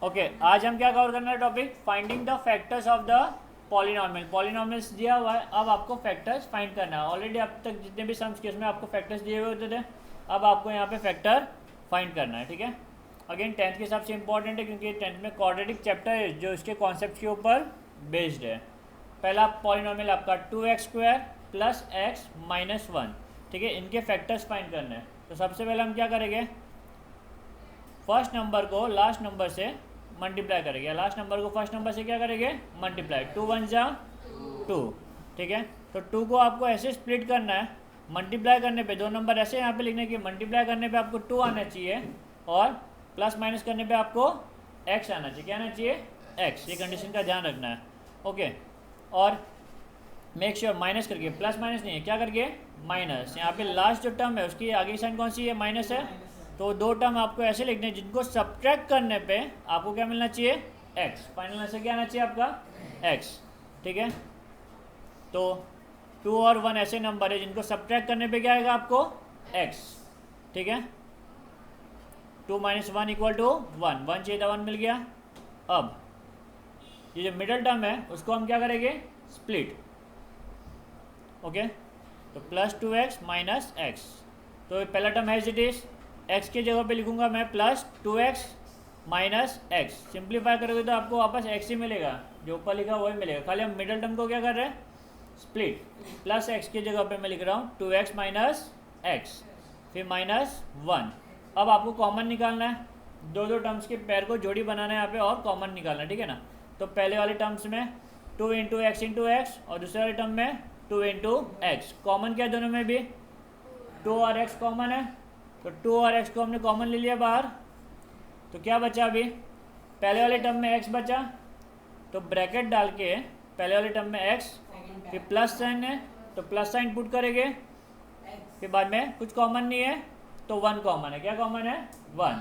Okay, आज हम क्या कवर करना है topic, finding the factors of the polynomial. Polynomials दिया हुआ है, अब आपको फैक्टर्स फाइंड करना है। ऑलरेडी अब तक जितने भी सम्स के उसमें आपको फैक्टर्स दिए हुए होते थे, अब आपको यहाँ पे फैक्टर फाइंड करना है। ठीक है, अगेन 10th के हिसाब से इंपॉर्टेंट है क्योंकि 10th में क्वाड्रेटिक चैप्टर है जो इसके कॉन्सेप्ट के ऊपर बेस्ड है। पहला पॉलिनॉमियल आपका 2x² प्लस x माइनस 1। ठीक है, इनके फैक्टर्स फाइंड करने हैं। तो सबसे पहले हम क्या करेंगे, फर्स्ट नंबर को लास्ट नंबर से मल्टीप्लाई करेंगे, लास्ट नंबर को फर्स्ट नंबर से क्या करेंगे, मल्टीप्लाई। 2 1 जा 2। ठीक है, तो 2 को आपको ऐसे स्प्लिट करना है, मल्टीप्लाई करने पे दो नंबर ऐसे यहाँ पे लिखने की, मल्टीप्लाई करने पे आपको 2 आना चाहिए और प्लस माइनस करने पे आपको x आना चाहिए। क्या आना चाहिए, x। ये कंडीशन का ध्यान रखना है। ओके, और मेक श्योर माइनस करके, प्लस माइनस नहीं है, क्या करके माइनस। यहाँ पे लास्ट जो टर्म है उसकी आगे की साइन कौन सी है, माइनस है। तो दो टर्म आपको ऐसे लिखने हैं जिनको सब्ट्रैक्ट करने पे आपको क्या मिलना चाहिए, x। फाइनल आंसर क्या आना चाहिए आपका, x। ठीक है, तो 2 और 1 ऐसे नंबर है जिनको सब्ट्रैक्ट करने पे क्या आएगा आपको, x। ठीक है, 2 - 1 = 1, 1 चाहिए था 1 मिल गया। अब ये जो मिडल टर्म है उसको हम क्या करेंगे, स्प्लिट। ओके, तो प्लस 2x माइनस x। तो पहला टर्म है एज इट इज, x की जगह पे लिखूंगा मैं plus 2x minus x। Simplify करोगे तो आपको वापस x ही मिलेगा, जो ऊपर लिखा वही मिलेगा। खाली हम मिडल टर्म को क्या कर रहे हैं, स्प्लिट। प्लस x की जगह पे मैं लिख रहा हूँ 2x माइनस x, फिर माइनस 1। अब आपको कॉमन निकालना है, दो दो टर्म्स के पेयर को जोड़ी बनाना है यहाँ पे और कॉमन निकालना है। ठीक है ना, तो पहले वाले टर्म्स में 2 × x और दूसरे वाले टर्म में 2 × x। कॉमन क्या है दोनों में भी, 2 और x कॉमन है, तो 2 और x को हमने कॉमन ले लिया बाहर। तो क्या बचा अभी, पहले वाले टर्म में x बचा, तो ब्रैकेट डाल के पहले वाले टर्म में x, फिर प्लस साइन है तो प्लस साइन पुट करेंगे, फिर बाद में कुछ कॉमन नहीं है तो 1 कॉमन है। क्या कॉमन है, 1।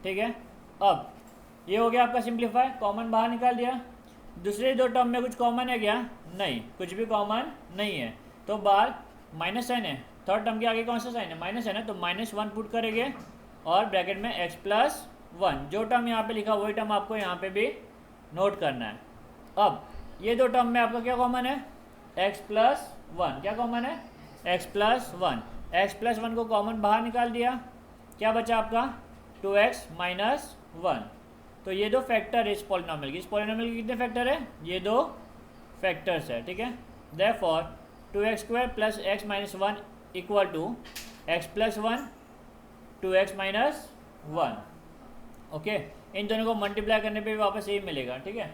ठीक है, अब ये हो गया आपका सिंप्लीफाई, कॉमन बाहर निकाल दिया। दूसरे दो टर्म में कुछ कॉमन है क्या, नहीं, कुछ भी कॉमन नहीं है, तो बाहर माइनस साइन है। थर्ड टर्म के आगे कौन सा साइन है, माइनस है ना, तो -1 पुट करेंगे और ब्रैकेट में x + 1। जो टर्म यहाँ पे लिखा वही टर्म आपको यहाँ पे भी नोट करना है। अब ये दो टर्म में आपका क्या कॉमन है, x + 1। क्या कॉमन है, x + 1। x + 1 को कॉमन बाहर निकाल दिया, क्या बचा आपका 2x माइनस 1। तो ये दो फैक्टर है इस पॉलिनॉमियल की। इस पॉलिनॉमियल के कितने फैक्टर है, ये दो फैक्टर्स है। ठीक है, therefore 2x² plus x minus 1 equal to x + 1 2x minus 1। Okay, इन दोनों को मल्टीप्लाई करने पे भी वापस यही मिलेगा। ठीक है,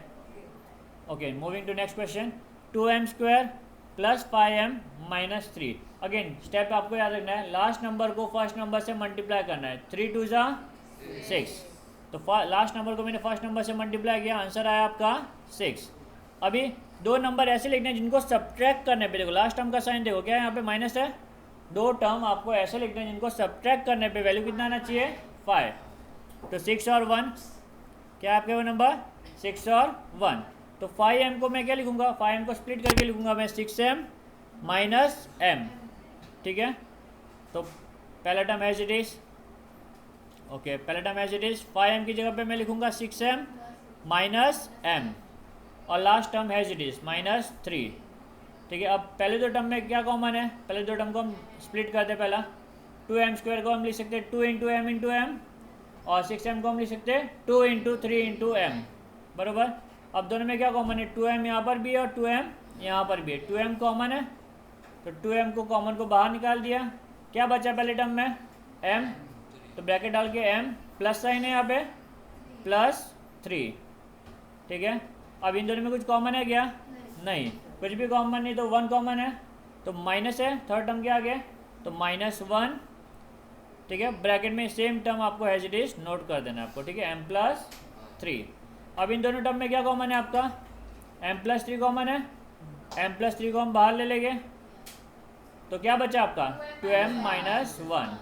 okay, moving to next question, 2m² plus 5m minus 3। Again step आपको याद रखना है, लास्ट नंबर को फर्स्ट नंबर से मल्टीप्लाई करना है। 3 2 जा 6, तो लास्ट नंबर को मैंने फर्स्ट नंबर से मल्टीप्लाई किया, आंसर आया आपका 6। अभी दो नंबर ऐसे लिखने हैं जिनको सब्ट्रैक्ट करने पे, देखो लास्ट टर्म का साइन देखो क्या है, यहाँ पे माइनस है। दो टर्म आपको ऐसे लिखने हैं जिनको सब्ट्रैक्ट करने पे वैल्यू कितना आना चाहिए, 5। तो 6 और 1 क्या आपके वो नंबर, 6 और 1। तो 5m को मैं क्या लिखूंगा, 5m को स्प्लिट करके लिखूंगा मैं 6m माइनस m। ठीक है, तो पहला term as it is, okay, पहला term as it is, 5m की जगह पे मैं लिखूंगा 6m माइनस m और last term as it is -3। ठीक है, अब पहले दो टर्म में क्या कॉमन है, पहले दो टर्म को हम स्प्लिट करते हैं। पहला 2m² को हम लिख सकते हैं 2 × m × m और 6m को हम लिख सकते हैं 2 × 3 × m, बराबर। अब दोनों में क्या कॉमन है, 2m यहाँ पर भी है और 2m यहाँ पर भी है। 2m कॉमन है तो 2m को कॉमन को बाहर निकाल दिया, क्या बचा पहले टर्म में, m, तो ब्रैकेट डाल के m प्लस साइन है यहाँ पे +3। ठीक है, अब इन दोनों में कुछ कॉमन है क्या, नहीं, कुछ भी कॉमन नहीं, तो 1 कॉमन है, तो माइनस है थर्ड टर्म के आगे, तो -1। ठीक है, ब्रैकेट में सेम टर्म आपको एज इट इज नोट कर देना है आपको। ठीक है, m + 3। अब इन दोनों टर्म में क्या कॉमन है आपका, m + 3 कॉमन है, m + 3 को हम बाहर ले लेंगे, तो क्या बचा आपका 2m माइनस 1।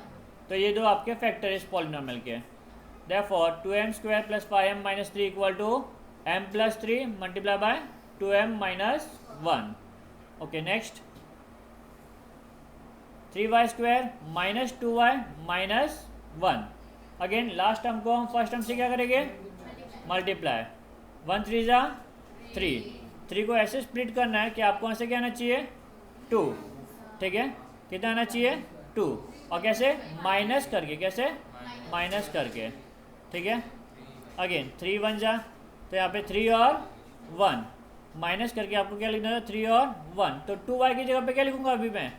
तो ये दो आपके फैक्टर इस पॉलिनॉमियल के। Therefore 2m² plus 5m minus 3 equal to m + 3 multiply by 2m minus 1। Okay, next 3y² minus 2y minus 1। Again last term को हम फर्स्ट टर्म से क्या करेंगे, मल्टीप्लाई 1 3 जा 3, 3 को ऐसे स्प्लिट करना है कि आपको ऐसे क्या आना चाहिए 2, ठीक है, कितना आना चाहिए 2, और कैसे माइनस करके, कैसे माइनस करके, ठीक है। अगेन 3 1 जा, तो यहाँ पे 3 और 1 माइनस करके आपको क्या लिखना था 3 और 1, तो 2y की जगह पे क्या लिखूंगा अभी मैं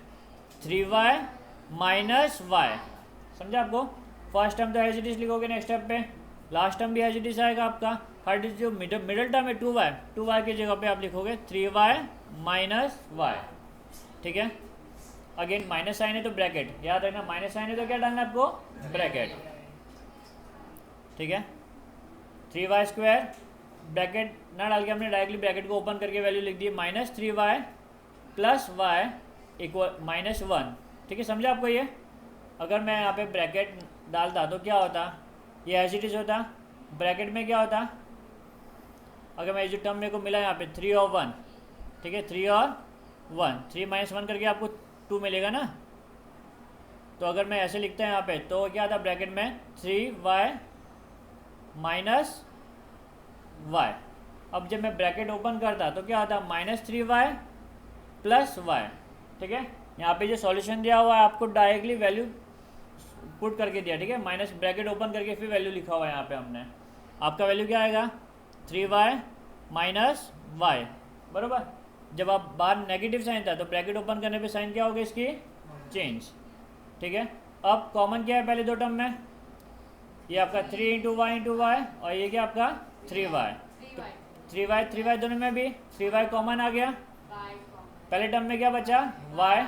3y माइनस वाई, समझा आपको। फर्स्ट टर्म तो एज इट इज लिखोगे, नेक्स्ट स्टेप पे लास्ट टर्म भी एज इट इज आएगा आपका, हर जो मिडल टर्म है 2y की जगह पे आप लिखोगे 3y माइनस वाई, ठीक है। अगेन माइनस साइन है तो ब्रैकेट, याद रखना माइनस साइन है तो क्या डालना है आपको ब्रैकेट, ठीक है। 3y स्क्वायर ब्रैकेट ना डाल के हमने डायरेक्टली ब्रैकेट को ओपन करके वैल्यू लिख दी minus 3y plus y equal -1, ठीक है, समझा आपको ये। अगर मैं यहाँ पे ब्रैकेट डालता तो क्या होता, ये एज इट इज होता, ब्रैकेट में क्या होता, अगर मैं जो टर्म मेरे को मिला यहाँ पे 3 और 1, ठीक है, 3 और 1, 3 - 1 करके आपको 2 मिलेगा ना, तो अगर मैं ऐसे लिखता है यहाँ पे तो क्या था ब्रैकेट में 3y माइनस वाई। अब जब मैं ब्रैकेट ओपन करता तो क्या होता -3y प्लस वाई, ठीक है। यहाँ पे जो सॉल्यूशन दिया हुआ है आपको डायरेक्टली वैल्यू पुट करके दिया, ठीक है, माइनस ब्रैकेट ओपन करके फिर वैल्यू लिखा हुआ है यहाँ पे हमने, आपका वैल्यू क्या आएगा 3y माइनस वाई, बराबर। जब आप बाहर नेगेटिव साइन था तो ब्रैकेट ओपन करने पे साइन क्या होगा इसकी चेंज, ठीक है। अब कॉमन क्या है पहले दो टर्म में, ये आपका 3 × y × y और ये क्या आपका 3y, तो 3y दोनों में भी 3y कॉमन आ गया, पहले टर्म में क्या बचा y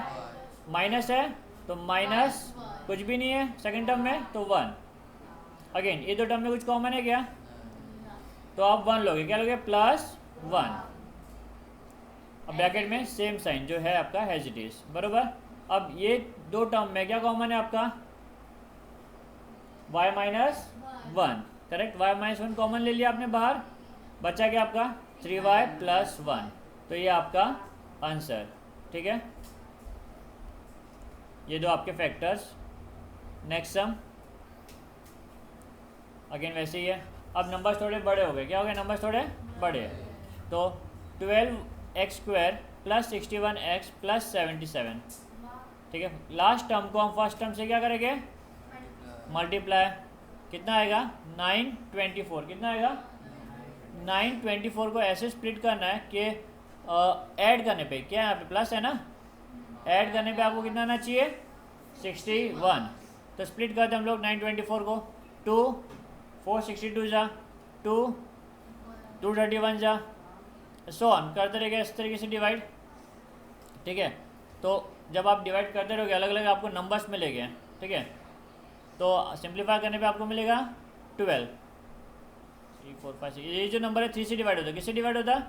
माइनस है तो माइनस कुछ भी नहीं है, सेकंड टर्म में तो 1, अगेन ये दो टर्म में कुछ कॉमन है क्या, तो आप 1 लोगे, क्या लोगे +1, अब ब्रैकेट में सेम साइन जो है आपका एज इट इज, बराबर। अब ये दो टर्म में क्या कॉमन है आपका y -1, करेक्ट, y -1 कॉमन ले लिया आपने बाहर, बचा क्या आपका 3y + 1, तो ये आपका आंसर, ठीक है। ये दो आपके फैक्टर्स। नेक्स्ट सम अगेन वैसे ही है, अब नंबर्स थोड़े बड़े हो गए, क्या हो गए नंबर्स थोड़े बड़े, तो 12x² + 61x + 77, ठीक है। लास्ट टर्म को हम फर्स्ट टर्म से क्या करेंगे मल्टीप्लाई, कितना आएगा 924, कितना आएगा 924 को ऐसे स्प्लिट करना है कि ऐड करने पे क्या यहाँ पे प्लस है ना, ऐड करने पे आपको कितना आना चाहिए 61, तो स्प्लिट करते हम लोग 924 को 2 4 62 जा 2 231 जा, सो ऑन करते रहेगा इस तरीके से डिवाइड, ठीक है। तो जब आप डिवाइड करते रहोगे अलग अलग आपको नंबर्स मिलेंगे, ठीक है, तो सिंप्लीफाई करने पे आपको मिलेगा 12 3 4 5 ये जो नंबर है 3 से डिवाइड होता है, किससे डिवाइड होता है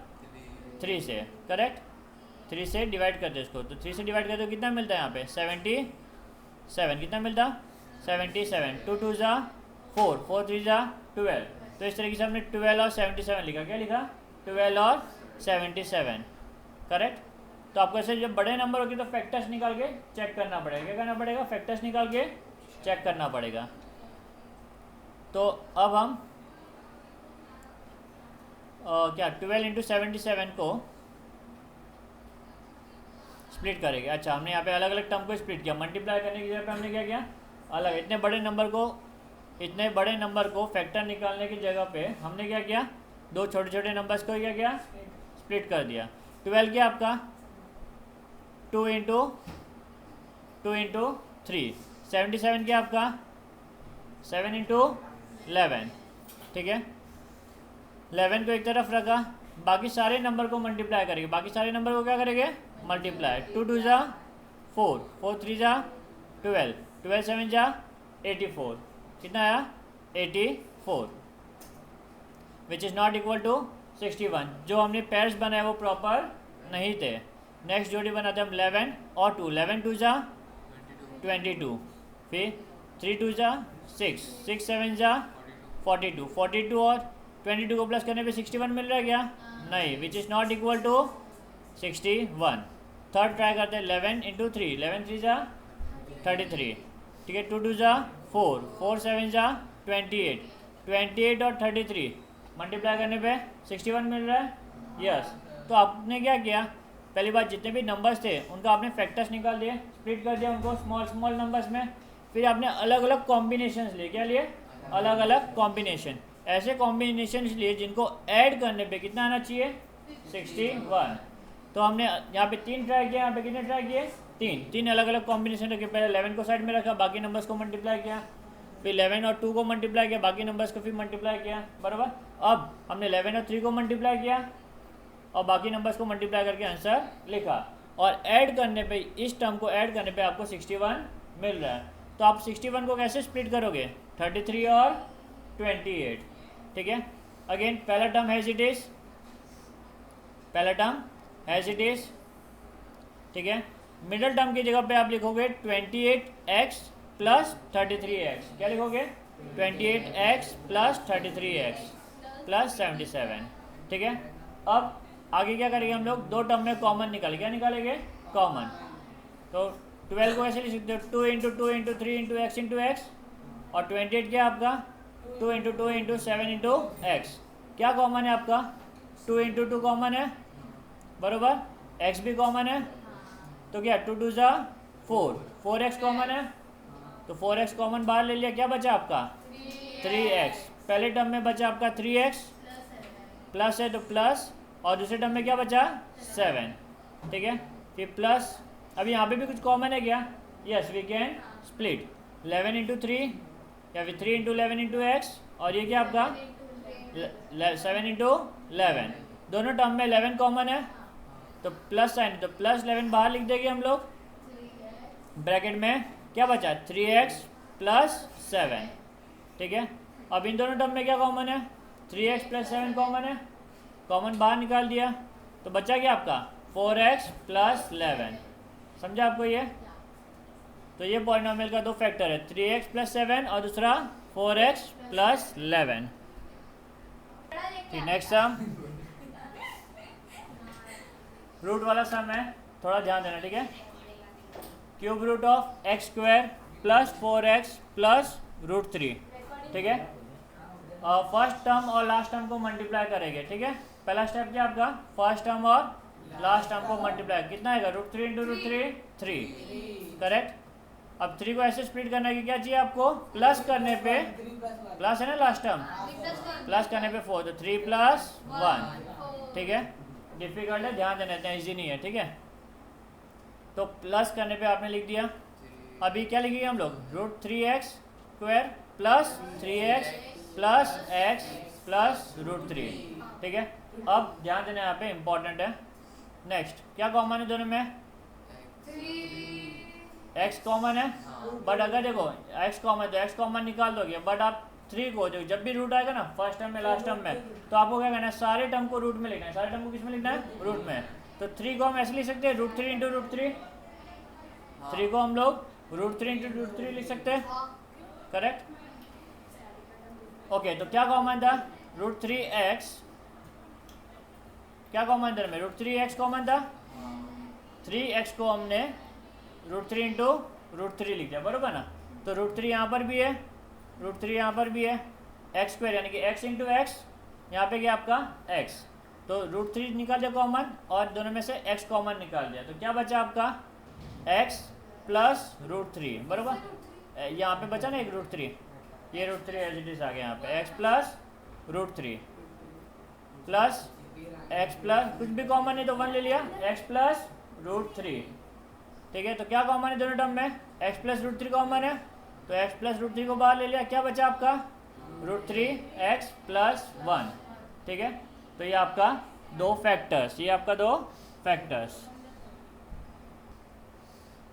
3 से, करेक्ट, 3 से डिवाइड करते इसको, तो 3 से डिवाइड करते तो कितना मिलता है यहाँ पे 77, कितना मिलता 77, 2 2 जा 4 4 3 जा 12, तो इस तरीके से हमने 12 और 77 लिखा, क्या लिखा 12 और 77, करेक्ट। तो आपको ऐसे जब बड़े नंबर होगी तो फैक्टर्स निकाल के चेक करना पड़ेगा, क्या करना पड़ेगा फैक्टर्स निकाल के चेक करना पड़ेगा। तो अब हम क्या 12 × 77 को स्प्लिट करेंगे। अच्छा हमने यहाँ पे अलग अलग टर्म को स्प्लिट किया, मल्टीप्लाई करने की जगह पे हमने क्या किया अलग, इतने बड़े नंबर को फैक्टर निकालने की जगह पे हमने क्या किया दो छोटे छोटे नंबर्स को क्या किया स्प्लिट कर दिया। 12 क्या आपका 2 × 3, 77 क्या आपका 7 × 11, ठीक है। 11 को एक तरफ रखा, बाकी सारे नंबर को मल्टीप्लाई करेंगे, बाकी सारे नंबर को क्या करेंगे मल्टीप्लाई, 2 2 जा 4 4 3 जा 12 12 7 जा 84, कितना आया 84, which is not equal to 61। जो हमने पेयर्स बनाए वो प्रॉपर नहीं थे। नेक्स्ट जोड़ी बनाते हम 11 और 2, 11 2 जा 22, फिर 3 2 जा 6 6 7 जा 42, 42 और 22 को प्लस करने पे 61 मिल रहा है क्या नहीं, which is not equal to 61। Third try करते हैं 11 × 3, 11 3 जा 33, ठीक है, 2 2 जा 4 4 7 जा 28, 28 और 33 मल्टीप्लाई करने पे 61 मिल रहा है, यस। तो आपने क्या किया, पहली बात जितने भी नंबर्स थे उनका आपने फैक्टर्स निकाल दिए, स्प्लिट कर दिया उनको स्मॉल स्मॉल नंबर्स में, फिर आपने अलग अलग कॉम्बिनेशंस लिए, क्या लिए, अलग अलग कॉम्बिनेशन, ऐसे कॉम्बिनेशन लिए जिनको ऐड करने पे कितना आना चाहिए, 61। तो हमने यहाँ पे 3 ट्राई किया, यहाँ पे कितने ट्राई किए, 3 अलग अलग कॉम्बिनेशन रखे, पहले 11 को साइड में रखा, बाकी नंबर्स को मल्टीप्लाई किया, फिर 11 और 2 को मल्टीप्लाई किया, बाकी नंबर्स को फिर मल्टीप्लाई किया, बराबर। अब हमने 11 और 3 को मल्टीप्लाई किया और बाकी नंबर्स को मल्टीप्लाई करके आंसर लिखा, और ऐड करने पे, इस टर्म को ऐड करने पे आपको 61 मिल रहा है। तो आप 61 को कैसे स्प्लिट करोगे, 33 और 28, ठीक है। अगेन पहला टर्म हैज इट इज, पहला टर्म हैज इट इज, ठीक है। मिडल टर्म की जगह पे आप लिखोगे 28x प्लस 33x, क्या लिखोगे, 28x प्लस 33x प्लस 77, ठीक है। अब आगे क्या करेंगे हम लोग, दो टर्म में कॉमन निकालेंगे, क्या निकालेंगे, कॉमन। तो 12 को ऐसे लिख सकते हो 2 into 2 into 3 into x into x, और 28 क्या आपका 2 इंटू 2 इंटू 7 इंटू एक्स, क्या कॉमन है आपका, 2 इंटू 2 कॉमन है, बरोबर, x भी कॉमन है, तो क्या 2 2 जा 4, 4x कॉमन है, तो 4x कॉमन बाहर ले लिया, क्या बचा आपका 3x, पहले टर्म में बचा आपका 3x, प्लस है तो प्लस, और दूसरे टर्म में क्या बचा 7, ठीक है। फिर प्लस, अभी यहाँ पे भी कुछ कॉमन है क्या, yes we can split 11 into 3 या फिर 3 इंटू 11 इंटू एक्स, और ये क्या आपका 7 इंटू 11, दोनों टर्म में 11 कॉमन है, तो प्लस साइन, तो प्लस 11 बाहर लिख देंगे हम लोग, ब्रैकेट में क्या बचा 3x प्लस 7, ठीक है। अब इन दोनों टर्म में क्या कॉमन है, 3x प्लस 7 कॉमन है, कॉमन बाहर निकाल दिया, तो बचा क्या आपका 4x प्लस 11, समझा आपको ये। तो ये पॉलिनोमियल का दो फैक्टर है, 3x प्लस 7 और दूसरा 4x plus 11। Next sum, root वाला सम है, थोड़ा ध्यान देना, ठीक है। Cube root of x square plus 4x plus root 3, ठीक है। फर्स्ट टर्म और लास्ट टर्म को मल्टीप्लाई करेंगे, ठीक है। पहला स्टेप क्या आपका, फर्स्ट टर्म और लास्ट टर्म को मल्टीप्लाई, कितना आएगा रूट 3 इंटू रूट 3, 3, करेक्ट। अब 3 को ऐसे स्प्लिट करने की क्या चाहिए आपको, प्लस करने पे, प्लस है ना लास्ट टर्म, प्लस करने पे 4, तो 3 प्लस 1, ठीक है। डिफिकल्ट है, ध्यान देना, इतना ईजी नहीं है, ठीक है। तो प्लस करने पे आपने लिख दिया, अभी क्या लिखेंगे हम लोग, root 3x square plus 3x plus x plus root 3, ठीक है। अब ध्यान देना, यहाँ पे इंपॉर्टेंट है। नेक्स्ट क्या कॉमन है दोनों में, x कॉमन है, बट अगर देखो x कॉमन है तो x कॉमन निकाल दोगे, बट आप 3 को जब भी रूट आएगा ना फर्स्ट टर्म में लास्ट टर्म में, तो आपको क्या करना है, सारे टर्म को रूट में लिखना है, सारे टर्म को किस में लिखना है, रूट में। तो 3 को हम ऐसे लिख सकते हैं रूट 3 इंटू रूट 3, 3 को हम लोग रूट 3 इंटू रूट 3 लिख सकते हैं, करेक्ट। ओके, तो क्या कॉमन था, रूट 3x, क्या कॉमन था में, रूट 3x कॉमन था, 3x को हमने रूट 3 इंटू रूट 3 लिख दिया, बरोबर ना। तो रूट 3 यहाँ पर भी है, रूट 3 यहाँ पर भी है, एक्स स्क्वायर यानी कि x इंटू एक्स, यहाँ पे क्या आपका x, तो रूट 3 निकाल दिया कॉमन, और दोनों में से x कॉमन निकाल दिया, तो क्या बचा आपका x प्लस रूट 3, बरोबर। यहाँ पे बचा ना एक रूट 3, ये रूट 3 एज इट इज आ गया यहाँ पे, x plus root 3 plus x plus, कुछ भी कॉमन नहीं तो 1 ले लिया, x प्लस रूट 3, ठीक है। तो क्या कॉमन है दोनों टर्म में, x प्लस रूट 3 कॉमन है, तो x प्लस रूट 3 को बाहर ले लिया, क्या बचा आपका रूट 3x प्लस 1, ठीक है। तो ये आपका दो फैक्टर्स, ये आपका दो factors.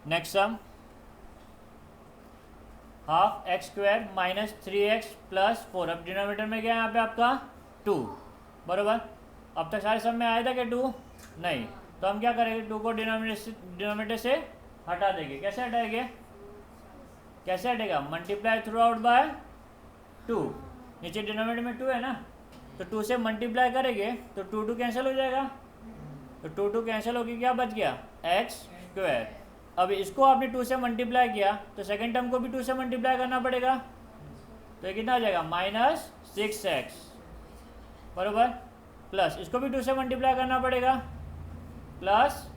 Next sum, half x square minus 3x plus 4, अब डिनोमिनेटर में क्या है यहाँ पे आपका 2, बरोबर। अब तक सारे सम में आया था क्या 2, नहीं, तो हम क्या करेंगे, 2 को डिनोमिनेटर से हटा देंगे, कैसे हटाएंगे, कैसे हटेगा, मल्टीप्लाई थ्रू आउट बाय 2, नीचे डिनोमिनेटर में 2 है ना, तो 2 से मल्टीप्लाई करेंगे तो 2 2 कैंसिल हो जाएगा, तो 2 2 कैंसिल होकर क्या बच गया एक्स स्क्वायर। अब इसको आपने 2 से मल्टीप्लाई किया तो सेकंड टर्म को भी 2 से मल्टीप्लाई करना पड़ेगा, तो ये कितना हो जाएगा -6x, बराबर, प्लस इसको भी 2 से मल्टीप्लाई करना पड़ेगा, प्लस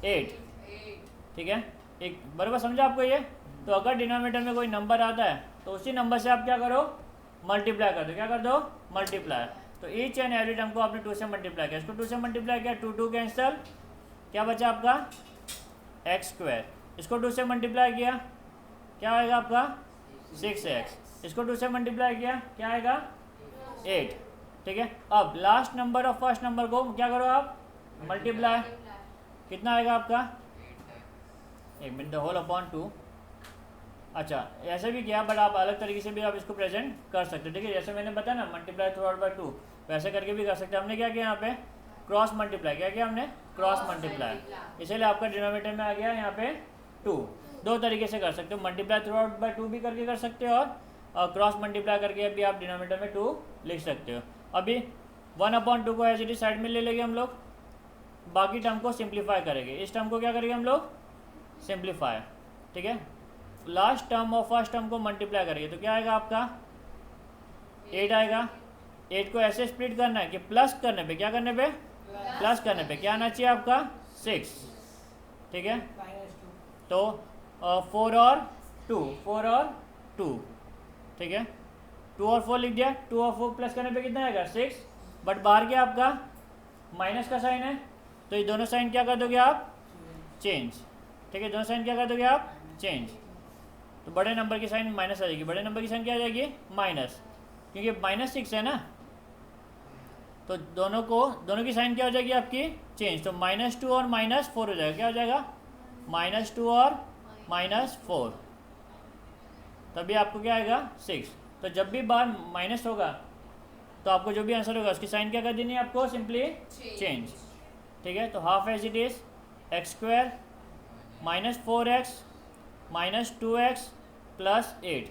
8, ठीक है। एक बराबर समझा आपको ये। तो अगर डिनोमिनेटर में कोई नंबर आता है तो उसी नंबर से आप क्या करो, मल्टीप्लाई कर दो, क्या कर दो, मल्टीप्लाई। तो ईच एंड एवरी टर्म को आपने 2 से मल्टीप्लाई किया, इसको 2 से मल्टीप्लाई किया, 2 2 कैंसिल, क्या बचा आपका एक्स स्क्वायर। इसको 2 से मल्टीप्लाई किया, क्या आएगा आपका 6x। इसको 2 से मल्टीप्लाई किया, क्या आएगा 8, ठीक है। अब लास्ट नंबर और फर्स्ट नंबर को क्या करो आप, मल्टीप्लाई, कितना आएगा आपका, 1 मिनट, द होल अपॉन 2। अच्छा ऐसे भी किया, बट आप अलग तरीके से भी आप इसको प्रेजेंट कर सकते हो, ठीक है। जैसे मैंने बताया ना मल्टीप्लाई थ्रू आउट बाय 2, वैसे करके भी कर सकते हैं। हमने क्या किया यहाँ पे, क्रॉस मल्टीप्लाई, क्या किया हमने, क्रॉस मल्टीप्लाई, इसीलिए आपका डिनोमिनेटर में आ गया यहाँ पे 2। दो तरीके से कर सकते हो, मल्टीप्लाई थ्रू आउट बाय 2 भी करके कर सकते हो, और क्रॉस मल्टीप्लाई करके भी आप डिनोमिनेटर में 2 लिख सकते हो। अभी 1/2 को एज इट इज साइड में ले लेंगे हम लोग, बाकी टर्म को सिंप्लीफाई करेंगे। इस टर्म को क्या करेंगे हम लोग, सिंप्लीफाई, ठीक है। लास्ट टर्म और फर्स्ट टर्म को मल्टीप्लाई करेंगे तो क्या आएगा आपका 8 आएगा। 8 को ऐसे स्प्लिट करना है कि प्लस करने पे, क्या करने पे, प्लस करने पे क्या आना चाहिए आपका 6, ठीक है। तो 4 और 2, 4 और 2, ठीक है। 2 और 4 लिख दिया, 2 और 4 प्लस करने पे कितना आएगा 6, बट बाहर क्या आपका माइनस का साइन है, तो ये दोनों साइन क्या कर दोगे आप, चेंज, ठीक है। दोनों साइन क्या कर दोगे आप, चेंज। तो बड़े नंबर की साइन माइनस आ जाएगी, बड़े नंबर की साइन क्या आ जाएगी, माइनस, क्योंकि -6 है ना, तो दोनों की साइन क्या हो जाएगी आपकी, चेंज। तो -2 और -4 हो जाएगा, क्या हो जाएगा -2 और -4, तभी आपको क्या आएगा 6। तो जब भी बार माइनस होगा तो आपको जो भी आंसर होगा उसकी साइन क्या कर देनी है आपको, सिंपली चेंज, ठीक है। तो half as it is x² -4x -2x +8,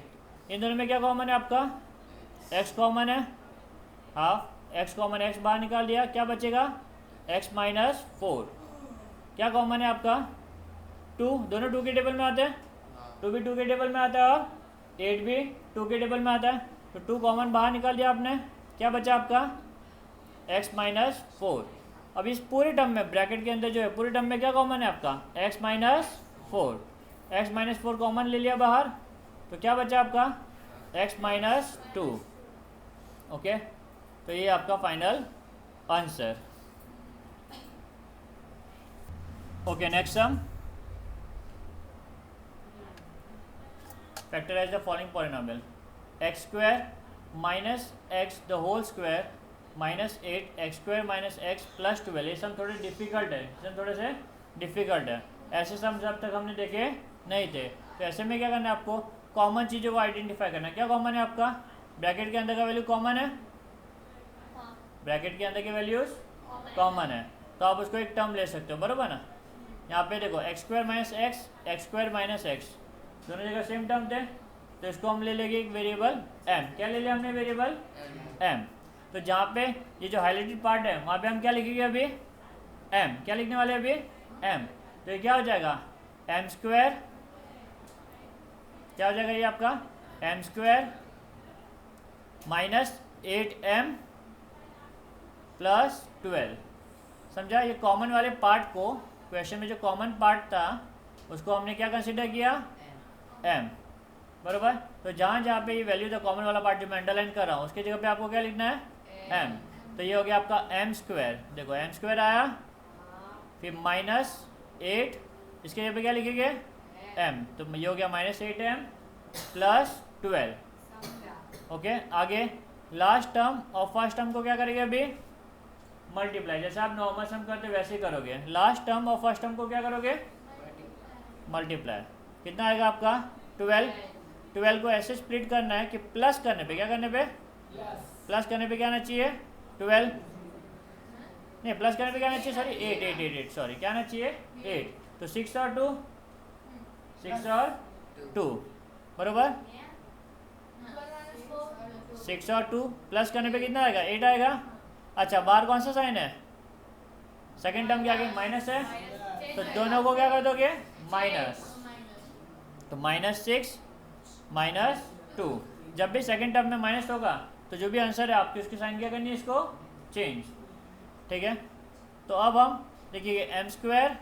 इन दोनों में क्या कॉमन है आपका, x कॉमन है, हाफ x कॉमन, x बाहर निकाल दिया, क्या बचेगा x -4, क्या कॉमन है आपका 2, दोनों 2 के टेबल में आते हैं, 2 भी 2 के टेबल में आता है और 8 भी 2 के टेबल में आता है, तो 2 कॉमन बाहर निकाल दिया आपने, क्या बचा आपका x -4। अब इस पूरे टर्म में ब्रैकेट के अंदर जो है पूरे टर्म में क्या कॉमन है आपका x -4, x -4 कॉमन ले लिया बाहर, तो क्या बचा आपका x -2, ओके। तो ये आपका final answer. Okay next sum, factorise the following polynomial, x² -x the whole square -8 x² -x +12। ये सम थोड़े डिफिकल्ट है, सम थोड़े से डिफिकल्ट है, ऐसे सम जब तक हमने देखे नहीं थे। तो ऐसे में क्या करना है आपको, कॉमन चीज़ों को आइडेंटिफाई करना है। क्या कॉमन है आपका, ब्रैकेट के अंदर का वैल्यू कॉमन है, ब्रैकेट के अंदर के वैल्यूज कॉमन है, तो आप उसको एक टर्म ले सकते हो, बराबर ना। यहाँ पे देखो x² -x x² -x दोनों जगह सेम टर्म थे, तो इसको हम ले लेंगे एक वेरिएबल m, क्या ले लिया हमने वेरिएबल m। तो जहाँ पे ये जो हाईलाइटेड पार्ट है वहाँ पे हम क्या लिखेंगे अभी, m, क्या लिखने वाले अभी m। तो ये क्या हो जाएगा m², क्या हो जाएगा ये आपका m² -8m +12, समझा। ये कॉमन वाले पार्ट को, क्वेश्चन में जो कॉमन पार्ट था उसको हमने क्या कंसिडर किया, m, बराबर। तो जहाँ जहाँ पे ये वैल्यू था कॉमन वाला पार्ट जो मैं अंडरलाइन कर रहा हूँ उसकी जगह पे आपको क्या लिखना है m। तो ये हो गया आपका m², देखो m² आया, फिर -8, इसके जगह पे क्या लिखेंगे m, तो ये हो गया -8m +12, ओके। आगे लास्ट टर्म और फर्स्ट टर्म को क्या करेंगे अभी, मल्टीप्लाई, जैसे आप नॉर्मल सम करते वैसे ही करोगे। लास्ट टर्म और फर्स्ट टर्म को क्या करोगे, मल्टीप्लाई, कितना आएगा आपका 12 को ऐसे स्प्लिट करना है कि प्लस करने पे, क्या करने पे, प्लस करने पे क्या आना चाहिए 12, नहीं प्लस करने पे क्या आना चाहिए, सॉरी 8 सॉरी क्या आना चाहिए 8। तो 6 और 2 बराबर, 6 और 2 प्लस करने पे कितना आएगा 8 आएगा। अच्छा बाहर कौन सा साइन है, सेकेंड टर्म के आगे माइनस है, तो दोनों को क्या कर दोगे माइनस, तो -6 -2, जब भी सेकेंड टर्म में माइनस होगा तो तो जो भी आंसर है आपकी उसकी साइन क्या करनी है, इसको चेंज। ठीक है, तो अब हम देखिए m square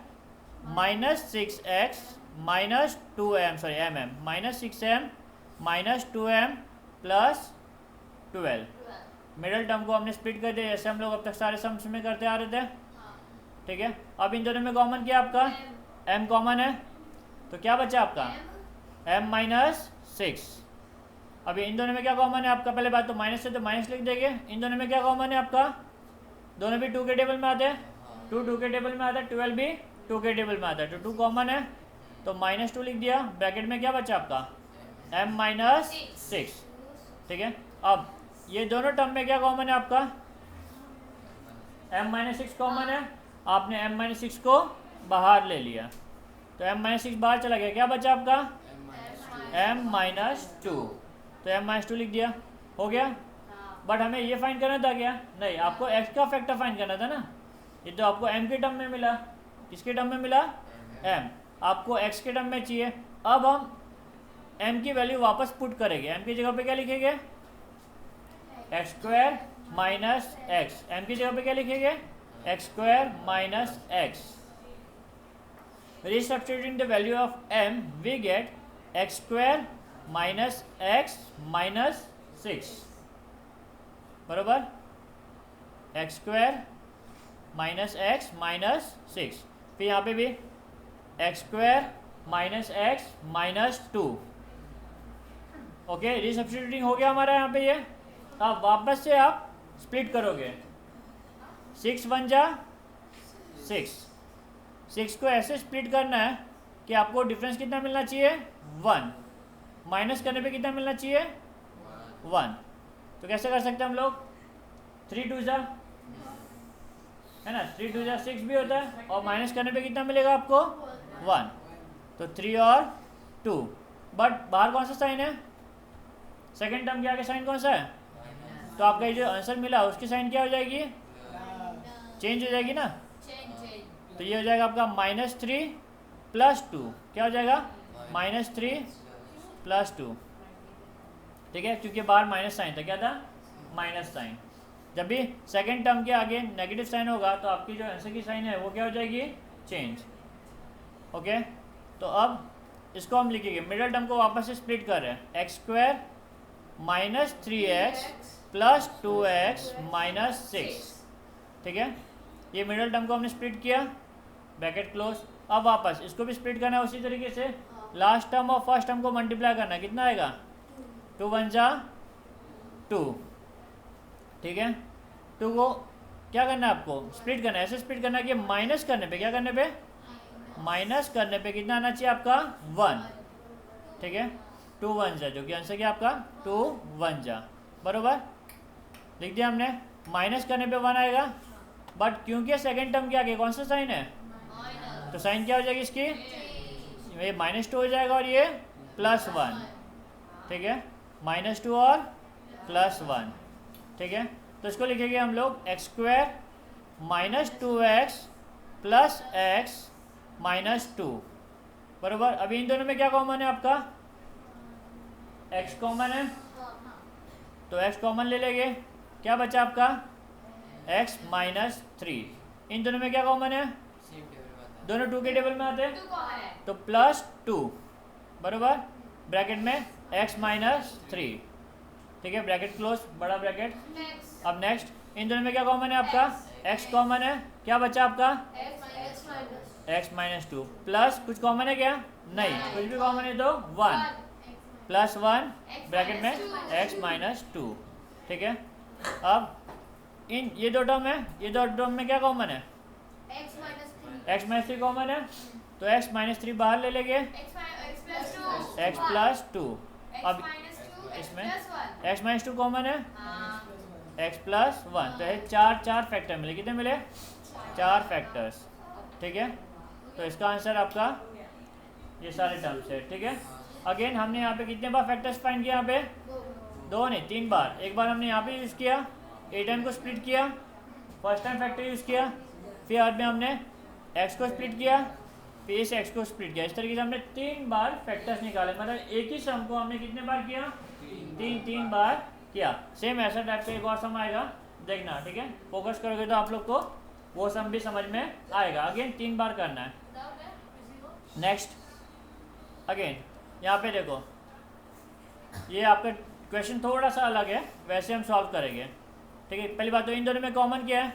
minus 6x minus 2m sorry m minus 6m minus 2m plus 12। Middle term को हमने स्प्लिट कर दिया जैसे हम लोग अब तक सारे सम्स में करते आ रहे थे। ठीक है, अब इन दोनों में कॉमन क्या आपका m कॉमन है, तो क्या बचा आपका m माइनस 6। अभी इन दोनों में क्या कॉमन है आपका, पहले बात तो माइनस है तो माइनस लिख देंगे। इन दोनों में क्या कॉमन है आपका, दोनों भी 2 के टेबल में आते हैं, 2 के टेबल में आता है, 12 भी 2 के टेबल में आता है, तो 2 कॉमन है तो -2 लिख दिया। ब्रैकेट में क्या बचा आपका m माइनस 6। ठीक है, अब ये दोनों टर्म में क्या कॉमन है आपका, m माइनस 6 कॉमन है, आपने m माइनस 6 को बाहर ले लिया तो m माइनस 6 बाहर चला गया, क्या बचा आपका m माइनस 2, तो m माइनस 2 लिख दिया, हो गया। बट हमें ये फाइंड करना था क्या, नहीं आपको x का फैक्टर फाइंड करना था ना, ये तो आपको m के टर्म में मिला, किसके टर्म में मिला m, आपको x के टर्म में चाहिए। अब हम m की वैल्यू वापस पुट करेंगे, m की जगह पे क्या लिखेंगे x square minus x, m की जगह पे क्या लिखेंगे x square minus x. Resubstituting the value of m we get x square minus x minus 6 बरोबर, x square minus x minus 6, फिर यहाँ पे भी x square minus x minus 2। Okay, resubstituting हो गया हमारा यहाँ पे ये। अब वापस से आप स्प्लिट करोगे, 6 1 जा 6 को ऐसे स्प्लिट करना है कि आपको डिफरेंस कितना मिलना चाहिए 1, माइनस करने पे कितना मिलना चाहिए 1। तो कैसे कर सकते हैं हम लोग, 3 2 जा है ना, 3 2 जा 6 भी होता है और माइनस करने पे कितना मिलेगा आपको 1, तो 3 और 2। बट बाहर कौन सा साइन है, सेकेंड टर्म के आगे साइन कौन सा है, तो आपका ये जो आंसर मिला उसकी साइन क्या हो जाएगी, चेंज हो जाएगी ना, तो ये हो जाएगा आपका -3 प्लस 2, क्या हो जाएगा -3 प्लस 2। ठीक है, क्योंकि बाहर माइनस साइन था, क्या था माइनस साइन। जब भी सेकंड टर्म के आगे नेगेटिव साइन होगा तो आपकी जो आंसर की साइन है वो क्या हो जाएगी चेंज। ओके, तो अब इसको हम लिखेंगे, मिडिल टर्म को वापस से स्प्लिट कर रहे हैं, x square minus 3x plus 2x minus 6। ठीक है, ये मिडिल टर्म को हमने स्प्लिट किया, ब्रैकेट क्लोज। अब वापस इसको भी स्प्लिट करना है उसी तरीके से, लास्ट टर्म और फर्स्ट टर्म को मल्टीप्लाई करना है, कितना आएगा 2 1 जा 2। ठीक है, 2 को क्या करना है आपको स्प्लिट करना है, ऐसे स्प्लिट करना है कि माइनस करने पे, क्या करने पे माइनस करने पे कितना आना चाहिए आपका 1। ठीक है, 2 1 जा, जो कि आंसर क्या आपका 2 1 जा बरोबर, लिख दिया हमने। माइनस करने पे 1 आएगा, बट क्योंकि सेकेंड टर्म के आगे कौन सा साइन है, तो साइन क्या हो जाएगी इसकी, ये -2 हो जाएगा और ये +1। ठीक है, -2 और +1। ठीक है, तो इसको लिखेंगे हम लोग x square minus 2x plus x minus 2 बरोबर। अभी इन दोनों में क्या कॉमन है आपका, x कॉमन है, तो x कॉमन ले लेंगे, क्या बचा आपका x माइनस 3। इन दोनों में क्या कॉमन है, दोनों 2 के टेबल में आते हैं, तो +2 बरोबर, ब्रैकेट में x माइनस 3। ठीक है, ब्रैकेट क्लोज, बड़ा ब्रैकेट। अब नेक्स्ट इन दोनों में क्या कॉमन है आपका, x कॉमन है, क्या बचा आपका x माइनस 2 प्लस कुछ कॉमन है क्या, नहीं कुछ भी कॉमन है तो 1 प्लस 1 ब्रैकेट में x माइनस 2। ठीक है, अब इन ये दो टर्म है, ये दो टर्म में क्या कॉमन है x माइनस 3 कॉमन है, तो x माइनस 3 बाहर ले लेंगे, x प्लस 2। अब इसमें x माइनस 2 कॉमन है, x प्लस 1, तो ये चार फैक्टर मिले, कितने मिले 4 फैक्टर्स। ठीक है, तो इसका आंसर आपका ये सारे टर्म्स है। ठीक है, अगेन हमने यहाँ पे कितने बार फैक्टर्स फाइंड किया, यहाँ पे 2 नहीं 3 बार। एक बार हमने यहाँ पे यूज़ किया, ए टाइम को स्प्लिट किया, फर्स्ट टाइम फैक्टर यूज़ किया, फिर बाद में हमने x को स्प्लिट किया, फिर इस x को स्प्लिट किया। इस तरीके से हमने 3 बार फैक्टर्स निकाले, मतलब एक ही सम को हमने कितने बार किया, 3 बार किया। सेम ऐसा टाइप का एक और सम आएगा, देखना, ठीक है। फोकस करोगे तो आप लोग को वो सम भी समझ में आएगा। अगेन 3 बार करना है। नेक्स्ट अगेन यहाँ पे देखो, ये आपका क्वेश्चन थोड़ा सा अलग है, वैसे हम सॉल्व करेंगे, ठीक है। पहली बात तो इन दोनों में कॉमन क्या है,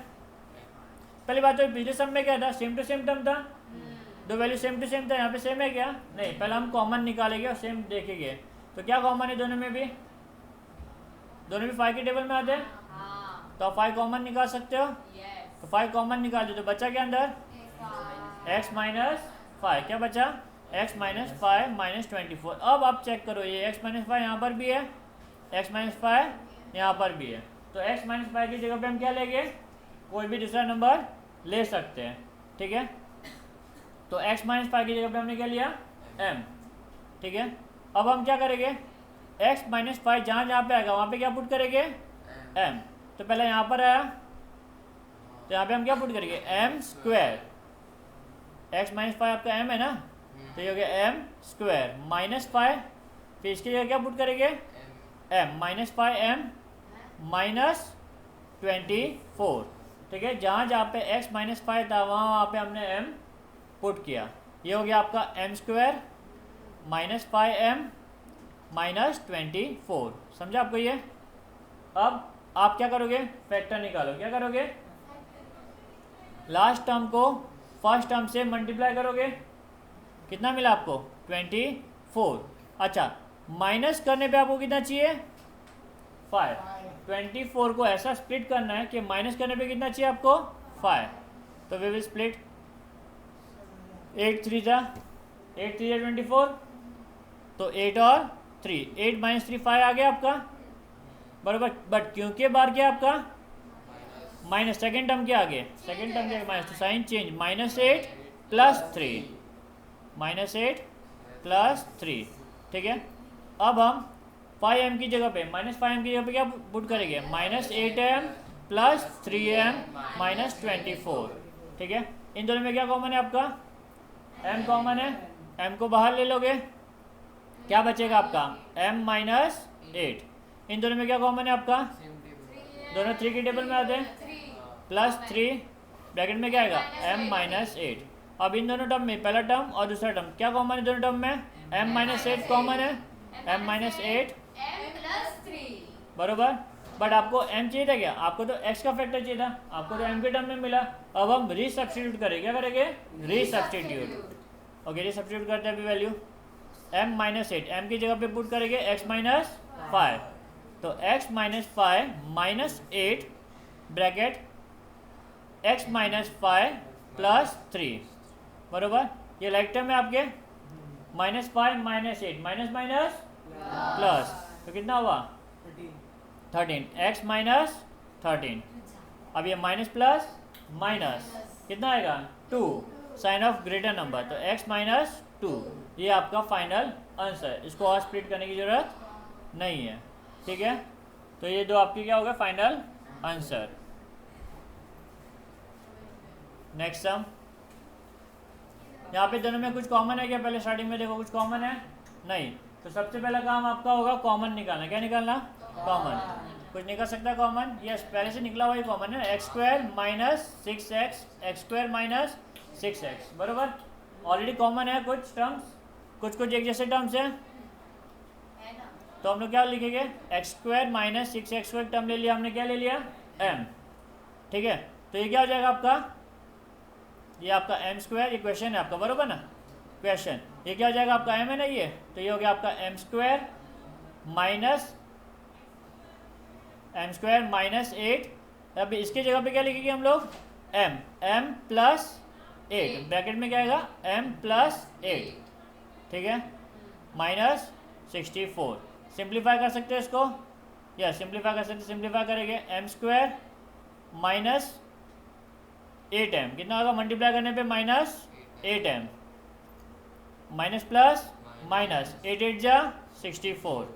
पहली बात तो पिछले सम में क्या था, सेम टू सेम टर्म था, दो वैल्यू सेम टू सेम था, यहाँ पे सेम है क्या, नहीं। पहले हम कॉमन निकालेंगे और सेम देखेंगे। तो क्या कॉमन है दोनों में भी, दोनों भी 5 के टेबल में आते हैं, तो आप 5 कॉमन निकाल सकते हो। तो 5 कॉमन निकाल दो, तो बचा क्या अंदर, x माइनस 5, क्या बचा, x माइनस 5 माइनस 24। अब आप चेक करो, ये x माइनस 5 यहाँ पर भी है, x माइनस 5 यहाँ पर भी है, तो x माइनस 5 की जगह पे हम क्या लेंगे, कोई भी दूसरा नंबर ले सकते हैं, ठीक है। तो x माइनस 5 की जगह पे हमने क्या लिया, m, ठीक है। अब हम क्या करेंगे, x माइनस 5 जहाँ जहाँ पे आएगा वहाँ पे क्या पुट करेंगे, m। तो पहले यहाँ पर आया, तो यहाँ पे हम क्या पुट करेंगे, m स्क्वायर, x माइनस 5 आपका m है ना, तो ये हो गया m स्क्वायर माइनस 5, फिर इसकी जगह क्या पुट करेंगे, m माइनस 5m माइनस 24, ठीक है। जहाँ जहाँ पे x माइनस 5 था वहाँ पे हमने m पुट किया। ये हो गया आपका m square minus 5m minus 24, समझा आपको ये। अब आप क्या करोगे, फैक्टर निकालो, क्या करोगे, लास्ट टर्म को फर्स्ट टर्म से मल्टीप्लाई करोगे, कितना मिला आपको, 24। अच्छा, माइनस करने पे आपको कितना चाहिए, 5। 24 को ऐसा स्प्लिट करना है कि माइनस करने पे कितना चाहिए आपको, 5। तो वी विल स्प्लिट 8 3 जा 24, तो 8 और 3, 8 माइनस 3 5 आ गया आपका, बराबर। बट क्योंकि बार क्या आपका माइनस, सेकेंड टर्म क्या आ गया, सेकेंड टर्म क्या माइनस, तो sign change, minus 8 plus 3, minus 8 plus 3, ठीक है। अब हम 5m की जगह पे, माइनस 5m की जगह पे क्या पुट करेंगे, minus 8m plus 3m minus 24, ठीक है। इन दोनों में क्या कॉमन है आपका, m कॉमन है, m को बाहर ले लोगे, क्या बचेगा आपका, m माइनस 8। इन दोनों में क्या कॉमन है आपका, दोनों 3 के टेबल में आते हैं, प्लस 3 ब्रैकेट में क्या आएगा, m माइनस 8। अब इन दोनों टर्म में, पहला टर्म और दूसरा टर्म क्या कॉमन है, दोनों टर्म में m माइनस 8 कॉमन है, m माइनस 8 बरोबर। बट आपको m चाहिए था क्या, आपको तो x का फैक्टर चाहिए था, आपको तो m के टर्म में मिला। अब हम रीसब्स्टिट्यूट करेंगे, क्या करेंगे, रीसब्स्टिट्यूट। ओके, रीसब्स्टिट्यूट करते हैं अभी वैल्यू, m माइनस 8, m की जगह पे पुट करेंगे x माइनस 5, तो x minus 5 minus 8 bracket x minus 5 plus 3, बरोबर। ये लाइक टर्म है आपके, minus 5 minus 8, minus minus plus, तो कितना हुआ 13, x माइनस 13। अब ये माइनस प्लस माइनस कितना आएगा, 2, साइन ऑफ ग्रेटर नंबर, तो x माइनस 2, ये आपका फाइनल आंसर। इसको और स्प्लिट करने की जरूरत नहीं है, ठीक है। तो ये दो आपकी क्या होगा, फाइनल आंसर। नेक्स्ट सम, यहाँ पे दोनों में कुछ कॉमन है क्या, पहले स्टार्टिंग में देखो कुछ कॉमन है नहीं, तो सबसे पहला काम आपका होगा कॉमन निकालना। क्या निकालना, कॉमन। कुछ निकल सकता है कॉमन, यस, पहले से निकला हुआ ही कॉमन है, x square minus 6x, x square minus 6x, बरोबर। ऑलरेडी कॉमन है कुछ टर्म्स, कुछ कुछ एक जैसे टर्म्स हैं, तो हम लोग क्या लिखेंगे, x square minus 6x square term ले लिया हमने, क्या ले लिया, m, ठीक है। तो ये क्या हो जाएगा आपका, ये आपका m स्क्वायर, ये क्वेश्चन है आपका, बरोबर ना, क्वेश्चन। ये क्या हो जाएगा आपका m है ना ये, तो ये हो गया आपका m स्क्वायर माइनस 8। अब इसकी जगह पे क्या लिखेंगे हम लोग, m प्लस 8, ब्रैकेट में क्या आएगा, m प्लस 8, ठीक है, माइनस 64। सिंप्लीफाई कर सकते हैं इसको, यस सिंप्लीफाई कर सकते हैं, सिंप्लीफाई करेंगे m स्क्वायर माइनस 8m, कितना होगा मल्टीप्लाई करने पे, minus 8m, minus plus minus 8 8 जा 64,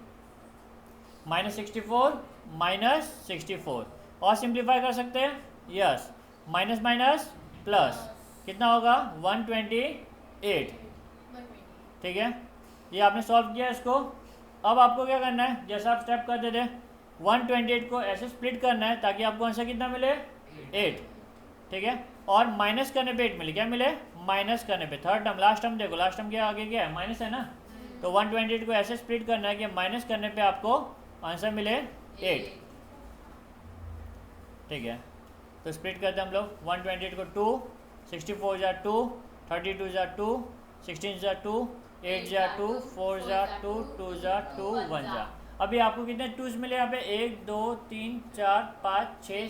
माइनस 64 माइनस 64। और सिंप्लीफाई कर सकते हैं, यस, माइनस माइनस प्लस कितना होगा, 128, ठीक है। ये आपने सॉल्व किया इसको। अब आपको क्या करना है, जैसा आप स्टेप करते थे 128 को ऐसे स्प्लिट करना है ताकि आपको आंसर कितना मिले 8, ठीक है। और माइनस करने पे 8 मिले, क्या मिले माइनस करने पे, थर्ड टर्म लास्ट टर्म देखो, लास्ट टर्म के आगे क्या है माइनस है ना, तो 128 को ऐसे स्प्लिट करना है कि माइनस करने पे आपको आंसर मिले 8, ठीक है। तो स्प्लिट करते हैं हम लोग 128 को 2, 64 जा 2, 32 जा 2, 16 जा 2, 8 जा 2, 4 जा 2, 2 जा 2, 1 जा। अभी आपको कितने टूज मिले यहाँ पे 1 2 3 4 5 6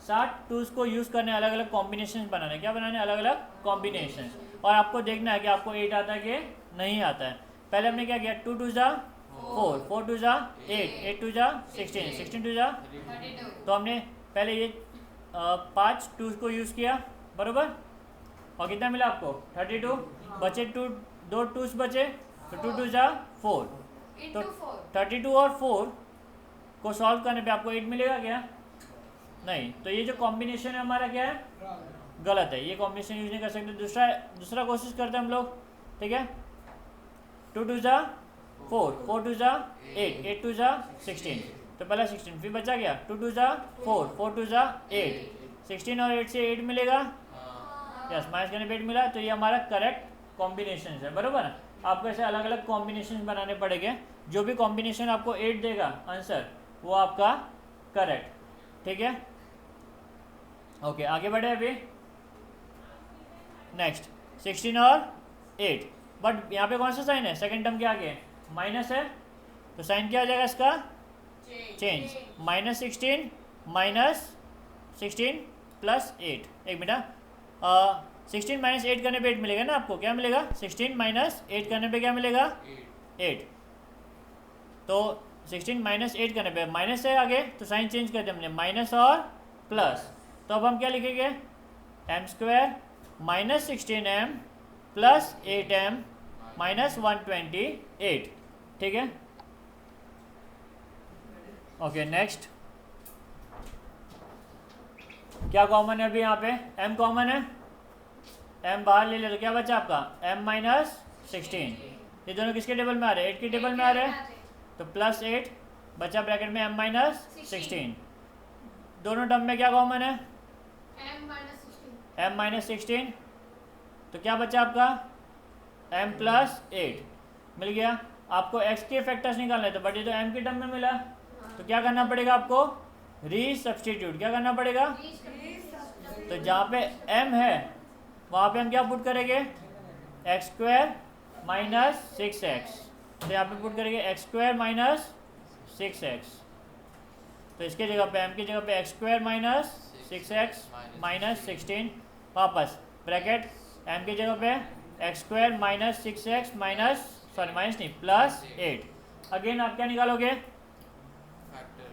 7 टूज को यूज़ करने, अलग अलग कॉम्बिनेशन बनाने, क्या बनाने अलग अलग कॉम्बिनेशन, और आपको देखना है कि आपको 8 आता है कि नहीं आता है। पहले हमने क्या किया 2 2 जा 4, 4 2 जा 8, 8 2 जा 16, 16 2 जा, तो हमने पहले ये 5 टूज को यूज़ किया बरोबर, और कितना मिला आपको 32, बचे 2 टूज बचे, तो 2 2 जा 4, तो 32 और 4 को सॉल्व करने पे आपको 8 मिलेगा क्या, नहीं। तो ये जो कॉम्बिनेशन है हमारा क्या है गलत है, ये कॉम्बिनेशन यूज नहीं कर सकते। दूसरा कोशिश करते हैं हम लोग, ठीक है। 2 2 जा 4, 4 2 जा 8, 8 2 जा 16, तो पहला 16, फिर बचा गया 2 2 जा 4, 4 2 जा 8, 16 और 8 से 8 मिलेगा, यस माइनस करने पे 8 मिला, तो ये हमारा करेक्ट कॉम्बिनेशन है बरोबर। आपको ऐसे अलग अलग कॉम्बिनेशन बनाने पड़ेंगे, जो भी कॉम्बिनेशन आपको 8 देगा आंसर वो आपका करेक्ट, ठीक है। ओके आगे बढ़े अभी नेक्स्ट 16 और 8, बट यहाँ पे कौन सा साइन है सेकंड टर्म के आगे माइनस है, तो साइन क्या हो जाएगा इसका चेंज, -16 -16 प्लस 8, एक मिनट 16 माइनस 8 करने पे 8 मिलेगा ना आपको, क्या मिलेगा 16 माइनस 8 करने पे क्या मिलेगा 8, तो 16 माइनस 8 करने पे माइनस है आगे, तो साइन चेंज कर दिया हमने माइनस और प्लस, तो अब हम क्या लिखेंगे m² -16m plus 8m minus 128, ठीक है। ओके नेक्स्ट क्या कॉमन है अभी यहाँ पे m कॉमन है, m बाहर ले ले तो क्या बचा आपका m -16, ये दोनों किसके टेबल में आ रहे हैं 8 के टेबल में आ रहे हैं, तो प्लस 8 बचा ब्रैकेट में m -16, दोनों टर्म में क्या कॉमन है m -16, तो क्या बचा आपका m +8 मिल गया। आपको x के फैक्टर्स निकालने थे बट ये तो m के टर्म में मिला, तो क्या करना पड़ेगा आपको रीसब्स्टिट्यूट, क्या करना पड़ेगा, तो जहाँ पे m है वहाँ पे हम क्या पुट करेंगे x² - 6x, तो यहाँ पे पुट करेंगे x² - 6x, तो इसके जगह पे m की जगह पे x² - 6x -16, वापस ब्रैकेट m की जगह पे x² - 6x माइनस नहीं प्लस 8, अगेन आप क्या निकालोगे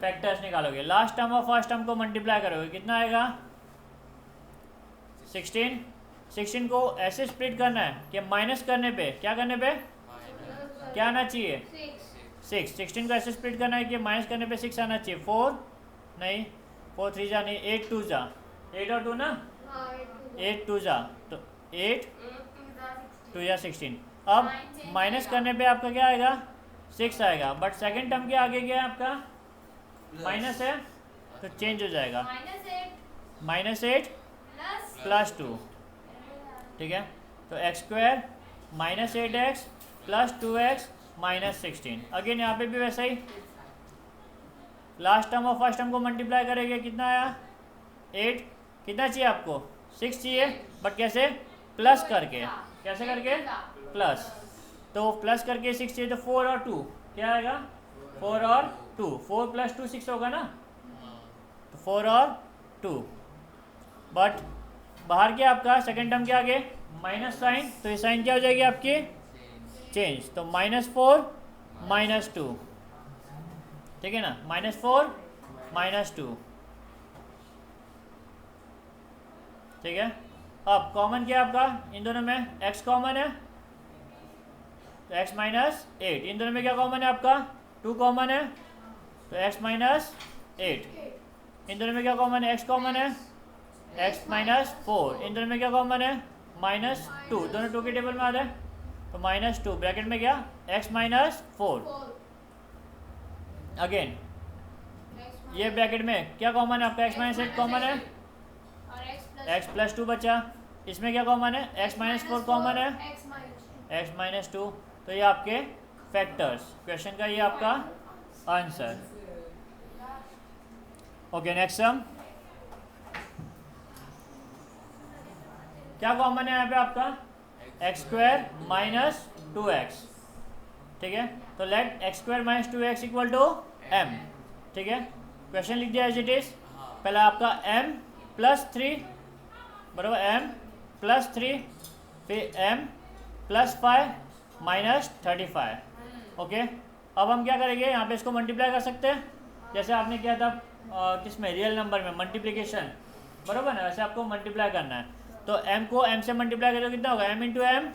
फैक्टर्स निकालोगे, लास्ट टर्म और फर्स्ट टर्म को मल्टीप्लाई करोगे, कितना आएगा 16 को ऐसे स्प्लिट करना है कि माइनस करने पे क्या करने पे क्या आना चाहिए 6, 16 को ऐसे स्प्लिट करना है कि माइनस करने पे 6 आना चाहिए, 4 नहीं 4 3 जा नहीं 8 2 जा 8 और 2 ना 8 2 जा, तो 8 2 या 16, अब माइनस करने पे आपका क्या आएगा 6 आएगा, बट सेकंड टर्म के आगे क्या है आपका माइनस है, तो चेंज हो जाएगा -8 प्लस 2, ठीक है। तो x² -8x plus 2x -16, again यहाँ पे भी वैसा ही लास्ट टर्म और फर्स्ट टर्म को मल्टीप्लाई करेंगे, कितना आया 8, कितना चाहिए आपको 6 चाहिए, बट कैसे प्लस करके, कैसे करके प्लस, तो प्लस करके 6 चाहिए, तो 4 और 2 क्या आएगा 4 और 2, 4 + 2 6 होगा ना, तो 4 और 2, बट बाहर क्या आपका सेकेंड टर्म के आगे माइनस साइन, तो ये साइन क्या हो जाएगी आपकी चेंज, तो -4 -2, ठीक है ना, -4 -2, ठीक है। अब कॉमन क्या है आपका इन दोनों में x कॉमन है, तो x -8, इन दोनों में क्या कॉमन है आपका 2 कॉमन है, तो x -8, इन दोनों में क्या कॉमन है x कॉमन है, x -4, इन दोनों में क्या कॉमन है -2, दोनों 2 के टेबल में आ रहे हैं, तो -2 ब्रैकेट में क्या x -4, अगेन ये ब्रैकेट में क्या कॉमन है आपका, x माइनस 8 कॉमन है, x प्लस 2 बचा। इसमें क्या कॉमन है, x माइनस 4 कॉमन है, x माइनस 2। तो ये आपके फैक्टर्स, क्वेश्चन का ये आपका आंसर। ओके नेक्स्ट सम, क्या कॉमन है यहाँ पे आपका, एक्स स्क्वायर माइनस 2x। ठीक है, तो let x square minus 2x equal to m। ठीक है, क्वेश्चन लिख दिया एज इट इज। पहले आपका m प्लस 3 बराबर m प्लस 3, फिर m प्लस 5 माइनस 35। ओके, अब हम क्या करेंगे, यहाँ पे इसको मल्टीप्लाई कर सकते हैं, जैसे आपने किया था किसमें, रियल नंबर में मल्टीप्लिकेशन, बराबर ना, वैसे आपको मल्टीप्लाई करना है। तो m को m से मल्टीप्लाई करें तो कितना होगा, m into m,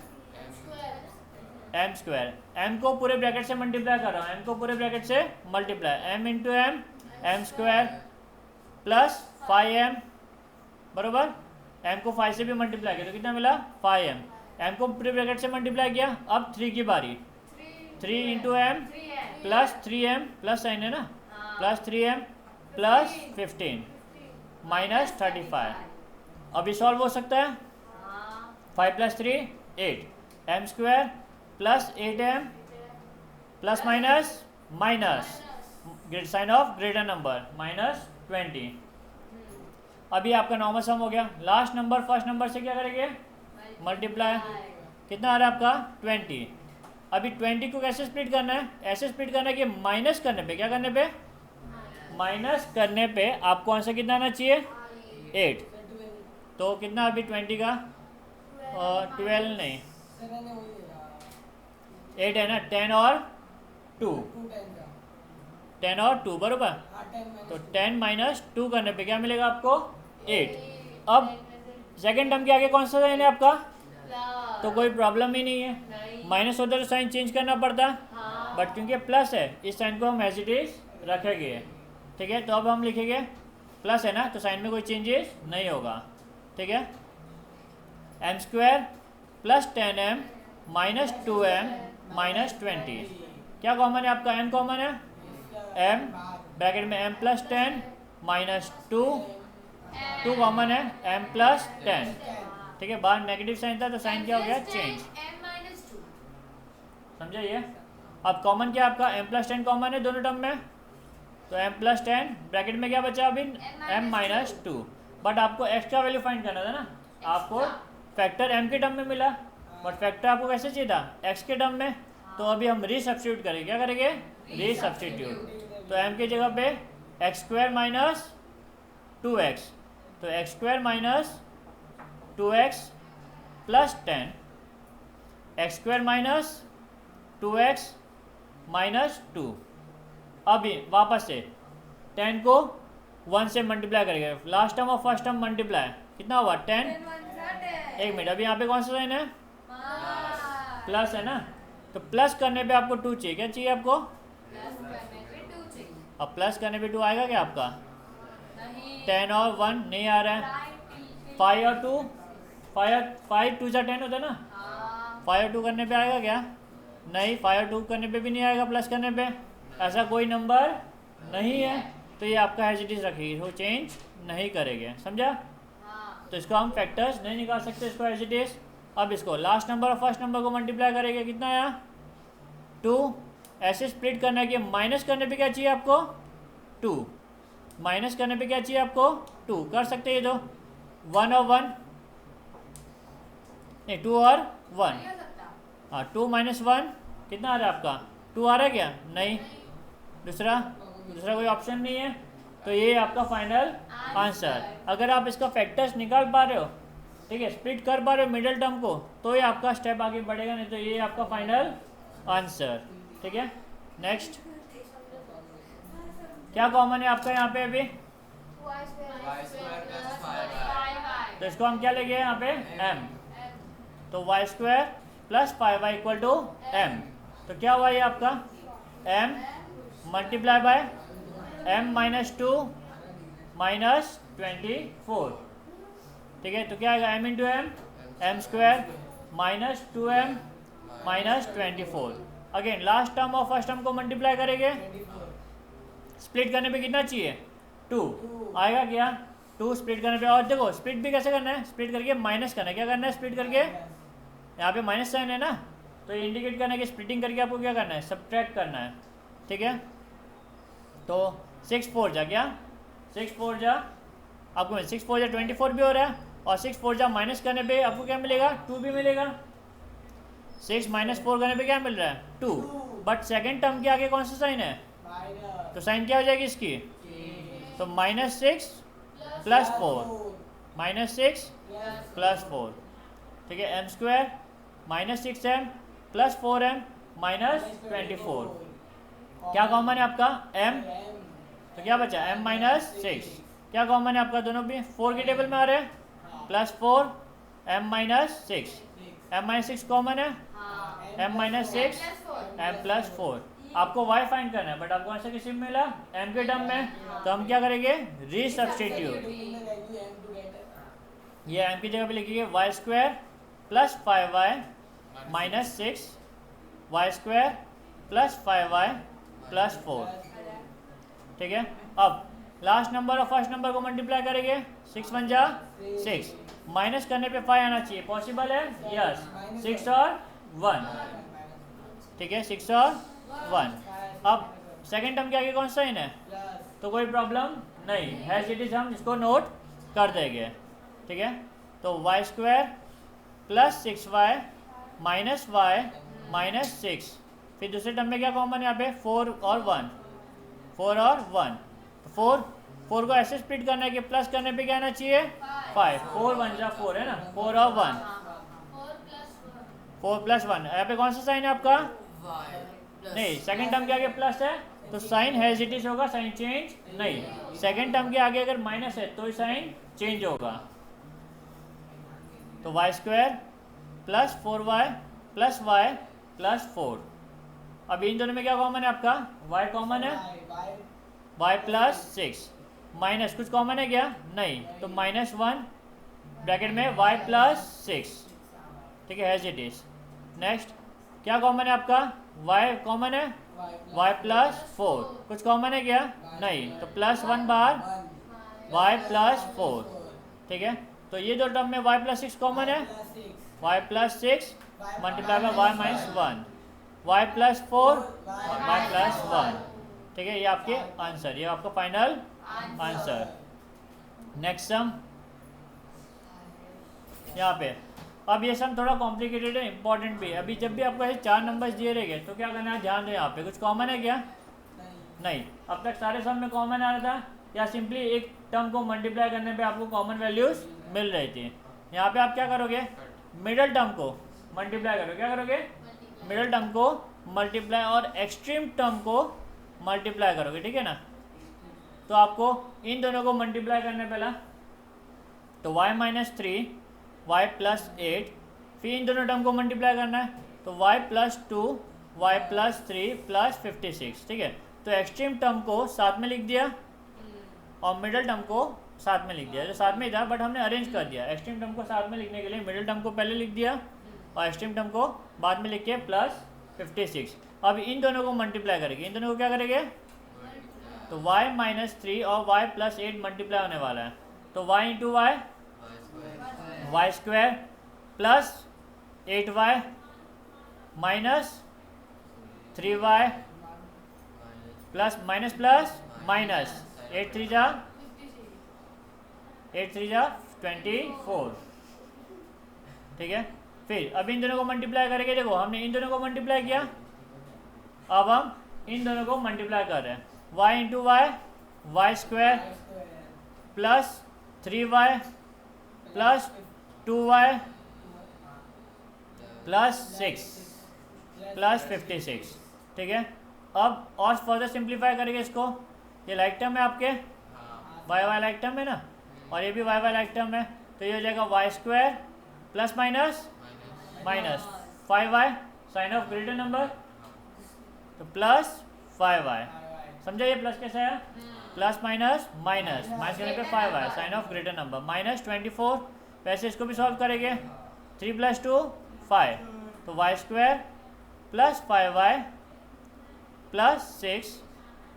m square. m को पूरे ब्रैकेट से मल्टीप्लाई कर रहा हूँ, m को पूरे ब्रैकेट से multiply, m into m, m square plus 5m बराबर, m को 5 से भी मल्टीप्लाई किया तो कितना मिला 5m। m को पूरे ब्रैकेट से मल्टीप्लाई किया, अब 3 की बारी, 3 into m plus 3m plus sign है ना, प्लस 3m प्लस 15 माइनस 35। अभी सॉल्व हो सकता है, 5 plus 3 8, m square plus 8m plus minus minus great sign of greater number minus 20। अभी आपका नॉर्मल सम हो गया। लास्ट नंबर फर्स्ट नंबर से क्या करेंगे, मल्टीप्लाई। कितना आ रहा है आपका 20। अभी 20 को कैसे स्प्लिट करना है, ऐसे स्प्लिट करना है कि माइनस करने पे, क्या करने पे, माइनस करने पे आपको आंसर कितना आना चाहिए 8। तो कितना अभी 20 का 12 नहीं 8 है ना, 10 और 2, 10 और 2 बरोबर। तो 10 माइनस 2 करने पे क्या मिलेगा आपको 8। अब सेकेंड टर्म के आगे कौन सा साइन है आपका, तो कोई प्रॉब्लम ही नहीं है, माइनस होता तो साइन चेंज करना पड़ता, बट क्योंकि प्लस है इस साइन को हम एज इट इज रखेंगे। ठीक है, तो अब हम लिखेंगे प्लस है ना, तो साइन में कोई चेंजेस नहीं होगा। ठीक है, m square plus 10m minus 2m minus 20। क्या कॉमन है आपका, m कॉमन है, m ब्रैकेट में m प्लस 10 माइनस 2 कॉमन है, m प्लस 10। ठीक है, बाहर नेगेटिव साइन था तो साइन क्या हो गया चेंज, समझा ये। अब कॉमन क्या आपका, m प्लस 10 कॉमन है दोनों टर्म में, तो m प्लस 10 ब्रैकेट में क्या बचा अभी m माइनस 2। बट आपको एक्स्ट्रा वैल्यू फाइंड करना था ना, आपको फैक्टर m के टर्म में मिला, बट फैक्टर आपको कैसे चाहिए था x के टर्म में। तो अभी हम रीसब्स्टिट्यूट करेंगे, क्या करेंगे रीसब्स्टिट्यूट। तो m की जगह पे एक्स स्क्वायर माइनस 2x, तो x square minus 2x plus 10, x square minus 2x minus 2। अभी वापस से 10 को 1 से मल्टीप्लाई करेंगे, लास्ट टर्म और फर्स्ट टर्म मल्टीप्लाई, कितना हुआ 10। एक मिनट, अभी यहाँ पे कौन सा साइन है, प्लस है ना, तो प्लस करने पे आपको 2 चाहिए, क्या चाहिए आपको, अब प्लस करने पे 2 आएगा क्या आपका, 10 और 1 नहीं आ रहा है, 5 और 2, 5 2 10 होता है ना, 5 और 2 करने पे आएगा क्या, नहीं, 5 और 2 करने पे भी नहीं आएगा, प्लस करने पे ऐसा कोई नंबर नहीं है, तो ये आपका एज इट इज रखेगी, वो चेंज नहीं करेंगे, समझा। तो इसको हम फैक्टर्स नहीं निकाल सकते, इसको एज इट इज। अब इसको लास्ट नंबर और फर्स्ट नंबर को मल्टीप्लाई करेंगे, कितना आया 2। ऐसे स्प्लिट करना है कि माइनस करने पे क्या चाहिए आपको 2, माइनस करने पे क्या चाहिए आपको 2, कर सकते हैं ये तो 1 और 1 नहीं, 2 और 1, हाँ 2 माइनस 1 कितना आ रहा है आपका 2 आ रहा है क्या, नहीं, दूसरा कोई ऑप्शन नहीं है, तो ये आपका फाइनल आंसर। अगर आप इसका फैक्टर्स निकाल पा रहे हो, ठीक है, स्प्लिट कर पा रहे हो मिडिल टर्म को, तो ये आपका स्टेप आगे बढ़ेगा, नहीं तो ये आपका फाइनल आंसर। ठीक है, नेक्स्ट क्या कॉमन है आपका यहाँ पे अभी, तो इसको हम क्या लेंगे यहाँ पे m, तो y square plus 5y equal to m। तो क्या हुआ ये आपका m multiply by m minus 2 minus 24। ठीक है, तो क्या आएगा m into m, m square minus 2m minus 24। Again last term और फर्स्ट टर्म को मल्टीप्लाई करेंगे, स्प्लिट करने पे कितना चाहिए 2 आएगा क्या, 2 स्प्लिट करने पे, और देखो स्प्लिट भी कैसे करना है, स्प्लिट करके माइनस करना है, क्या करना है स्प्लिट करके, यहाँ पे माइनस साइन है ना, तो ये इंडिकेट करना है कि स्प्लिटिंग करके आपको क्या करना है, सब्ट्रैक्ट करना है, ठीक है। तो 6 4 जा क्या, 6 4 जा आपको 6 4 जा 24 भी हो रहा है, और 6 4 जा माइनस करने पे आपको क्या मिलेगा, 2 भी मिलेगा। 6 माइनस 4 करने पे क्या मिल रहा है, 2, बट सेकेंड टर्म के आगे कौन सा साइन है, तो साइन क्या हो जाएगी इसकी, तो -6 + 4, -6 + 4, ठीक है, m² -6m + 4m -24, क्या कॉमन है आपका m, तो क्या बचा m-6, क्या कॉमन है आपका, दोनों भी 4 की टेबल में आ रहे हैं, +4 m-6, m-6 कॉमन है, m-6 m + 4, आपको y फाइंड करना है, बट आपको ऐसा किसी में मिला m के टर्म में, तो हम क्या करेंगे, रीसब्स्टिट्यूट, ये m की जगह पे लिखिए y² + 5y -6 y² + 5y + 4, ठीक है। अब लास्ट नंबर और फर्स्ट नंबर को मल्टीप्लाई करेंगे, 6 1 जा 6, माइनस करने पे 5 आना चाहिए, पॉसिबल है, यस, 6 और 1, ठीक है, 6 और 1। अब सेकेंड टर्म के आगे कौन सा साइन है, तो कोई प्रॉब्लम नहीं है, इट हम इसको नोट कर देंगे, ठीक है। तो y² + 6y -y -6, फिर दूसरे टर्म में क्या कॉमन है यहाँ पे, 4 और 1, 4 और 1, तो 4 को ऐसे स्प्लिट करना है कि प्लस करने पे क्या आना चाहिए, 5, 4 1 जा 4 है ना, 4 और 1, 4 + 1, यहाँ पे कौन सा साइन है आपका, नहीं, सेकंड टर्म के आगे प्लस है तो साइन हैज इट इज होगा, साइन चेंज नहीं, सेकंड टर्म के आगे अगर माइनस है तो साइन चेंज होगा, तो y² + 4y + y + 4, अब इन दोनों में क्या कॉमन है आपका, y कॉमन है, y + 6, माइनस कुछ कॉमन है क्या, नहीं, तो -1 ब्रैकेट में y + 6, ठीक है, हैज इट इज। नेक्स्ट क्या कॉमन है आपका, y कॉमन है, y + 4, कुछ कॉमन है क्या, नहीं, तो +1 बार y + 4, ठीक है। तो ये दो टर्म में y + 6 कॉमन है, y + 6 multiply by y - 1, y + 4 y + 1, ठीक है, ये आपके आंसर, ये आपका फाइनल आंसर। नेक्स्ट सम यहाँ पे, अब ये सम थोड़ा कॉम्प्लिकेटेड है, इंपॉर्टेंट भी है, अभी जब भी आपको ऐसे 4 नंबर्स दिए रहेंगे तो क्या करना है, ध्यान दें, यहाँ पे कुछ कॉमन है क्या, नहीं, अब तक सारे सम में कॉमन आ रहा था, या सिंपली एक टर्म को मल्टीप्लाई करने पे आपको कॉमन वैल्यूज मिल रही थी, यहाँ पे आप क्या करोगे, मिडल टर्म को मल्टीप्लाई करोगे, क्या करोगे, मिडल टर्म को मल्टीप्लाई और एक्सट्रीम टर्म को मल्टीप्लाई करोगे, ठीक है ना। तो आपको इन दोनों को मल्टीप्लाई करने पहला, तो y - 3 y + 8, फिर इन दोनों टर्म को मल्टीप्लाई करना है, तो y + 2 y + 3 + 56, ठीक है। तो एक्सट्रीम टर्म को साथ में लिख दिया और मिडल टर्म को साथ में लिख दिया, जो साथ में ही था बट हमने अरेंज कर दिया, एक्सट्रीम टर्म को साथ में लिखने के लिए मिडल टर्म को पहले लिख दिया और एक्सट्रीम टर्म को बाद में लिख के +56। अब इन दोनों को मल्टीप्लाई करेंगे, इन दोनों को क्या करेंगे, तो y - 3 और y + 8 मल्टीप्लाई होने वाला है, तो y × y y² + 8y - 3y plus minus plus minus 8 3 जा 24, ठीक है। फिर अब इन दोनों को मल्टीप्लाई करेंगे, देखो हमने इन दोनों को मल्टीप्लाई किया, अब हम इन दोनों को मल्टीप्लाई कर रहे हैं, y × y y² + 3y + 2y + 6 + 56, ठीक है। अब और फर्दर सिंप्लीफाई करेंगे इसको, ये लाइक टर्म है आपके, y लाइक टर्म है ना, और ये भी y लाइक टर्म है, तो ये हो जाएगा y² plus minus minus 5y sign of greater number, तो +5y, समझा ये प्लस कैसे है, प्लस माइनस माइनस माइनस करने पे 5y sign of greater number -24, वैसे इसको भी सॉल्व करेंगे, 3 + 2 5, तो y² + 5y + 6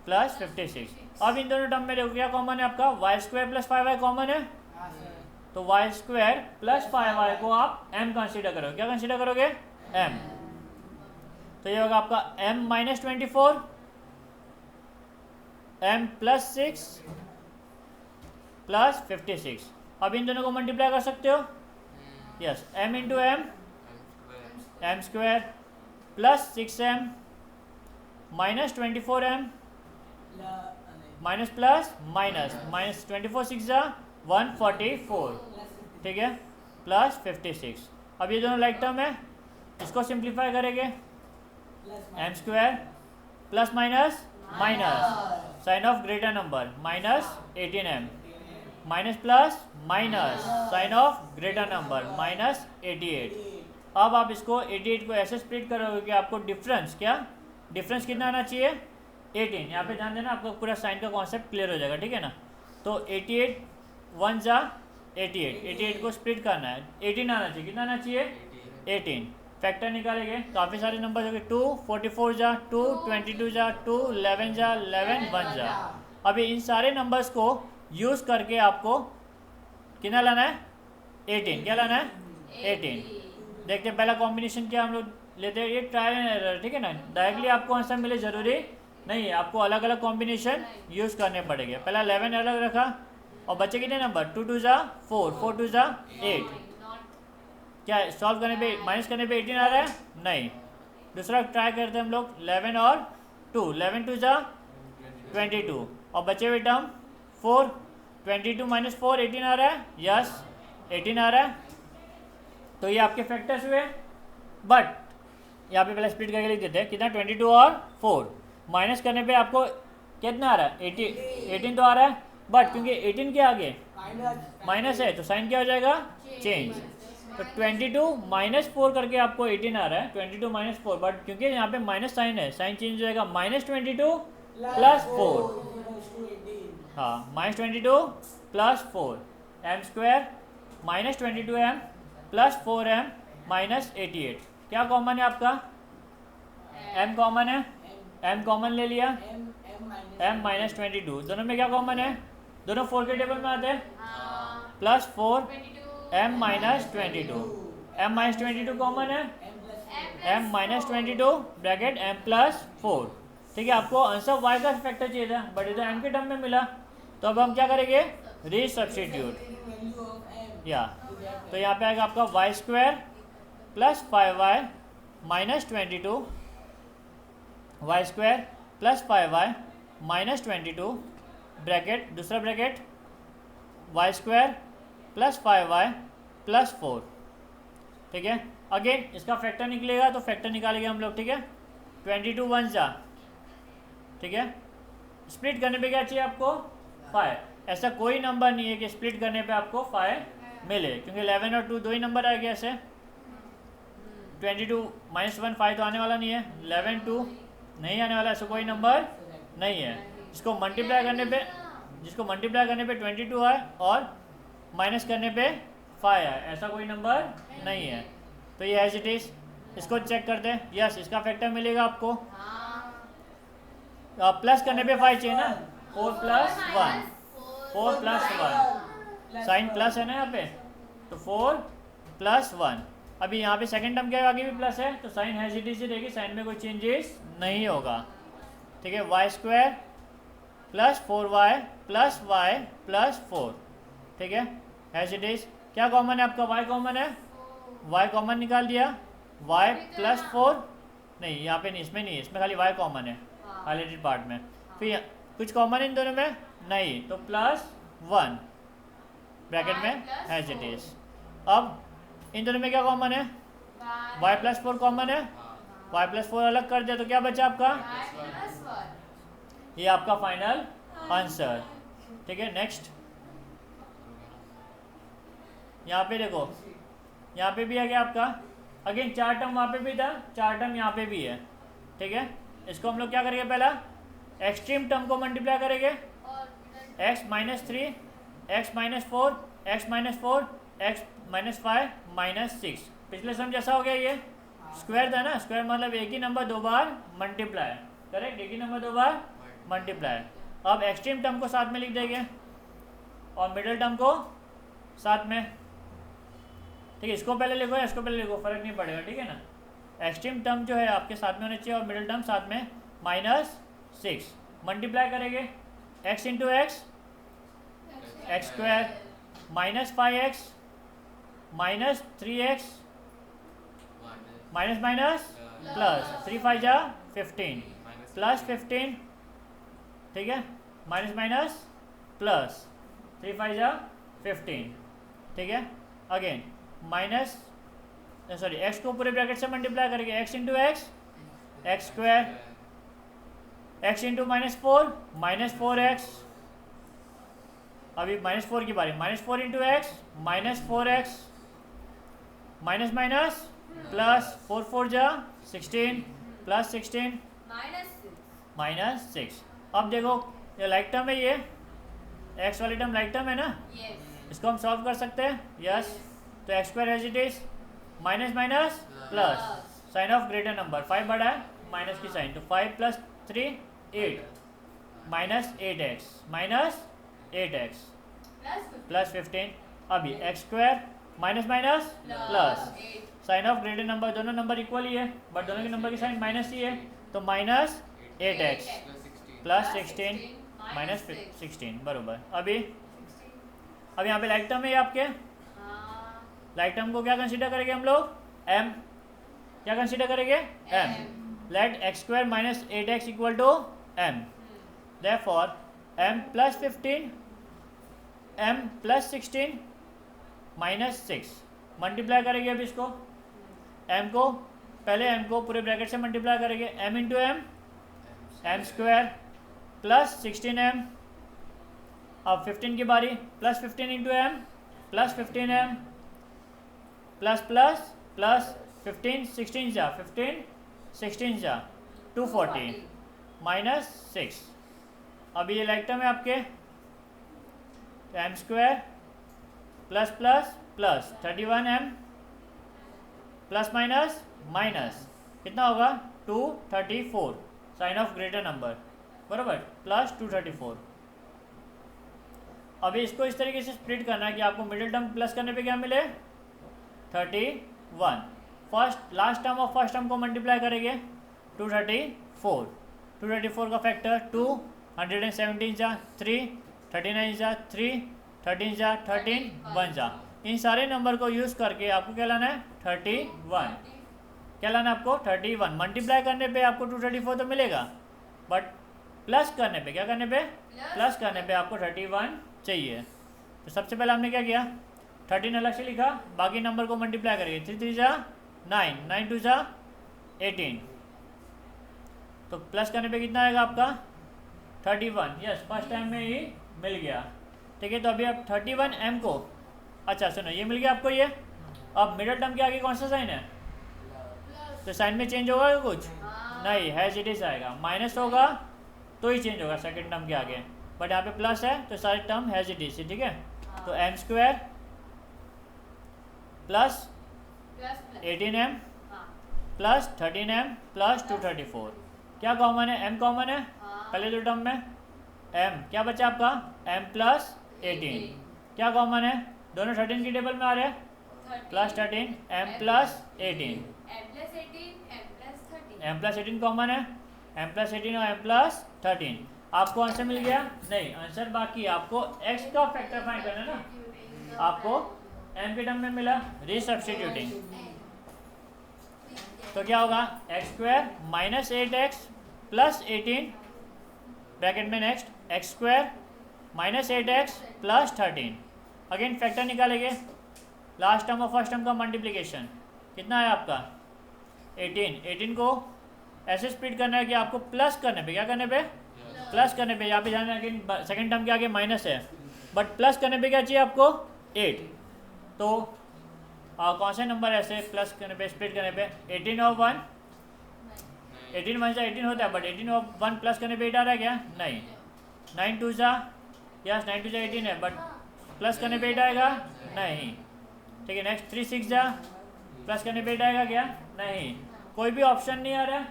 प्लस 56। अब इन दोनों टर्म में देखो क्या कॉमन है आपका, y square plus 5y common है, तो वाई स्क्वायर प्लस 5y को आप m कंसीडर करोगे, क्या कंसीडर करोगे, m। तो ये होगा आपका m minus 24, m plus 6 plus 56। अब इन दोनों को मल्टीप्लाई कर सकते हो, yes, m into m, m square plus 6m minus 24m minus plus minus minus 24 6 जा 144, ठीक है, प्लस 56। अब ये दोनों लाइक टर्म है, इसको सिंप्लीफाई करेंगे, m square plus minus minus sign of greater number minus 18m minus plus minus sign of greater number minus 88। अब आप इसको 88 को ऐसे स्प्लिट करोगे कि आपको डिफरेंस डिफरेंस कितना आना चाहिए, 18। यहाँ पे ध्यान देना, आपको पूरा साइन का कॉन्सेप्ट क्लियर हो जाएगा, ठीक है ना। तो 88 1 जा 88 को स्प्लिट करना है, 18 आना चाहिए, कितना आना चाहिए, 18। फैक्टर निकालेंगे, काफ़ी सारे नंबर हो गए, 2 44 जा 2 22 जा 2 11 जा 11 1 जा। अभी इन सारे नंबर्स को यूज़ करके आपको कितना लाना है, 18, क्या लाना है, 18। देखते हैं पहला कॉम्बिनेशन क्या हम लोग लेते हैं, ये ट्रायल एंड एरर, ठीक है ना, डायरेक्टली आपको आंसर मिले जरूरी नहीं है, आपको अलग अलग कॉम्बिनेशन यूज़ करने पड़ेंगे। पहला 11 अलग रखा, और बच्चे कितने नंबर, 2 2 जा 4 4 2 जा 8। क्या सॉल्व करने पे माइनस करने पे 18 आ रहा है, नहीं। दूसरा ट्राई करते हैं हम लोग, 11 और 2, 11 2 जा 22, और बचे हुए टर्म 4, 22 माइनस 4 18 आ रहा है, यस 18 आ रहा है। तो ये आपके फैक्टर्स हुए, बट यहाँ पे पहले स्प्लिट करके लिख देते हैं, कितना 22 और 4 माइनस करने पे आपको कितना आ रहा है, 18 तो आ रहा है, बट क्योंकि 18 के आगे माइनस है तो साइन क्या हो जाएगा, चेंज। तो 22 माइनस 4 करके आपको 18 आ रहा है, 22 माइनस 4, बट क्योंकि यहाँ पे माइनस साइन है, साइन चेंज हो जाएगा, माइनस 22 प्लस 4, हाँ minus 22 plus 4, m square minus 22m plus 4m minus 88। क्या कॉमन है आपका, m कॉमन है, m कॉमन ले लिया, m माइनस 22, दोनों में क्या कॉमन है, दोनों 4 के टेबल में आते हैं, plus 4 m minus 22, m minus 22 common है, m minus 22 bracket m plus 4, ठीक है। आपको आंसर y का फैक्टर चाहिए था, बट ये तो m के टर्म में मिला, तो अब हम क्या करेंगे, री सब्स्टिट्यूट, या तो यहाँ पे आएगा आपका y square plus 5y minus 22, y square plus 5y minus 22 bracket, दूसरा bracket y square plus 5y plus 4, ठीक है। अगेन इसका फैक्टर निकलेगा तो फैक्टर निकालेंगे हम लोग, ठीक है। 22 1 जा, ठीक है, स्प्लिट करने पे क्या चाहिए आपको, 5। ऐसा कोई नंबर नहीं है कि स्प्लिट करने पे आपको 5 मिले, क्योंकि 11 और 2 दो ही नंबर आ गया ऐसे। 22 माइनस 1 5 तो आने वाला नहीं है, 11 2 नहीं आने वाला, ऐसा कोई नंबर नहीं है। जिसको मल्टीप्लाई करने पे 22 है और माइनस करने पे 5 है, ऐसा कोई नंबर नहीं है। तो ये एज इट इज, इसको चेक करते हैं, यस इसका फैक्टर मिलेगा आपको, प्लस करने पे 5 चाहिए ना, 4 प्लस 1, 4 प्लस 1, साइन प्लस है ना यहाँ पे, तो 4 प्लस 1। अभी यहाँ पे सेकंड टर्म के आगे भी प्लस है, तो साइन एज इट इज रहेगी, साइन में कोई चेंजेस नहीं होगा, ठीक है। Y square plus 4y plus y plus 4, ठीक है, एज इट इज। क्या कॉमन है आपका, y कॉमन है, y कॉमन निकाल दिया, y प्लस 4 नहीं, यहाँ पे नहीं, इसमें नहीं है, इसमें खाली y कॉमन है हाइलाइटेड पार्ट में। फिर कुछ कॉमन है इन दोनों में नहीं, तो प्लस 1 ब्रैकेट में एज इट इज। अब इन दोनों में क्या कॉमन है, y प्लस 4 कॉमन है, y प्लस 4 अलग कर दिया तो क्या बचा आपका, ये आपका फाइनल आंसर, ठीक है। नेक्स्ट यहाँ पे देखो, यहाँ पे भी आ गया आपका, अगेन 4 टर्म वहाँ पे भी था, 4 टर्म यहाँ पे भी है, ठीक है। इसको हम लोग क्या करेंगे, पहला एक्सट्रीम टर्म को मल्टीप्लाई करेंगे, x minus 3 x minus 4 x minus 4 x minus 5 minus 6। पिछले सम जैसा हो गया, ये स्क्वायर था ना, स्क्वायर मतलब एक ही नंबर 2 बार मल्टीप्लाई, करेक्ट, एक ही नंबर 2 बार मल्टीप्लाई। अब एक्सट्रीम टर्म को साथ में लिख देंगे और मिडिल टर्म को साथ में, ठीक है। इसको पहले लिखो या इसको पहले लिखो, फर्क नहीं पड़ेगा, ठीक है ना। एक्सट्रीम टर्म जो है आपके साथ में होने चाहिए और मिडिल टर्म साथ में, -6 मल्टीप्लाई करेंगे x into x, x square, -5x -3x minus minus plus, 3 5 जा 15 प्लस 15, ठीक है, माइनस माइनस प्लस, 3 5 जा 15, ठीक है। अगेन माइनस, सॉरी एक्स को पूरे ब्रैकेट से मल्टीप्लाई करेंगे, x into x, x square, x into -4 -4x, अभी -4 की बारी, -4 into x -4x, minus minus plus, 4 4 जा 16 प्लस 16 -6। अब देखो ये लाइक टर्म है, ये एक्स वाली टर्म लाइक टर्म है ना, इसको हम सॉल्व कर सकते हैं, यस। तो x square as it is, minus minus plus, sign of greater number, 5 बड़ा है माइनस की साइन, तो 5 + 3 8 -8x प्लस 15। अभी x square minus minus plus, sign of greater number, दोनों नंबर इक्वल ही है बट दोनों के नंबर की साइन माइनस ही है, तो -8x प्लस 16 -16 बरोबर। अभी यहाँ पे लाइक टर्म है आपके, लाइक टर्म को क्या कंसीडर करेंगे हम लोग, m, क्या कंसीडर करेंगे, m। Let x square -8x equal to m, therefore m + 15 m + 16 -6 multiply करेंगे। अब इसको m को, पहले m को पूरे ब्रैकेट से मल्टीप्लाई करेंगे, m into m, m square plus 16m, अब 15 की बारी, plus 15 into m plus 15m plus plus plus 15 16 जा 15 16 जा 240 -6। अभी ये लाइक टर्म है आपके, m square plus plus plus 31m plus minus minus कितना होगा 234, साइन ऑफ ग्रेटर नंबर बराबर, प्लस 234। अभी इसको इस तरीके से स्प्लिट करना है कि आपको मिडिल टर्म प्लस करने पे क्या मिले 31, फर्स्ट लास्ट टर्म और फर्स्ट टर्म को मल्टीप्लाई करेंगे 234 का फैक्टर 2, 117 जा 3, 39 जा 3, 13 जा 13, 1 जा, इन सारे नंबर को यूज़ करके आपको क्या लाना है 31, क्या लाना है आपको 31। मल्टीप्लाई करने पे आपको 234 तो मिलेगा बट प्लस करने पे, क्या करने पे, प्लस करने पे आपको 31 चाहिए। तो सबसे पहले हमने क्या किया, 13 अलग से लिखा, बाकी नंबर को मल्टीप्लाई करेंगे, 3 3 जा 9, 9 2 जा 18, तो प्लस करने पे कितना आएगा आपका 31, यस फर्स्ट टाइम में ही मिल गया, ठीक है। तो अभी आप 31m को, अच्छा सुनो ये मिल गया आपको ये, अब मिडिल टर्म के आगे कौन सा साइन है, तो साइन में चेंज होगा कुछ नहीं, हैज इट इज आएगा, माइनस होगा तो ही चेंज होगा सेकंड टर्म के आगे, बट यहाँ पे प्लस है तो सारे टर्म हैज इट इज, ठीक है। तो m square plus 18m plus 13m plus 234, क्या कॉमन है, m कॉमन है पहले दो टर्म में, m क्या बचा आपका m प्लस 18, क्या कॉमन है, दोनों 13 की टेबल में आ रहे हैं, plus 13 m plus 18, m plus 18 common है, m प्लस 18 और m प्लस 13। आपको आंसर मिल गया, नहीं आंसर बाकी, आपको x का फैक्टर फाइंड करना है ना, आपको m के टर्म में मिला, रीसब्स्टिट्यूटिंग, तो क्या होगा x स्क्वायर -8x प्लस 18 ब्रैकेट में next x square -8x plus 13, again factor निकालेंगे, लास्ट टर्म और फर्स्ट टर्म का मल्टीप्लिकेशन कितना है आपका 18 को ऐसे स्प्लिट करना है कि आपको प्लस करने पे, क्या करने पे, प्लस करने पे, यहाँ पे जाना है कि सेकेंड टर्म के आगे माइनस है बट प्लस करने पे क्या चाहिए आपको 8, तो कौन से नंबर ऐसे प्लस करने पे, स्प्लिट करने पे 18 और 1, 18 1 से 18 होता है बट 18 और 1 प्लस करने पे 8 आ रहा है क्या, नहीं, 9 2 जा, यस 9 2 जा 18 है बट प्लस करने पे 8 आएगा नहीं, ठीक है। नेक्स्ट 3 6 जा, प्लस करने पे 8 आएगा क्या, नहीं, कोई भी ऑप्शन नहीं आ रहा है,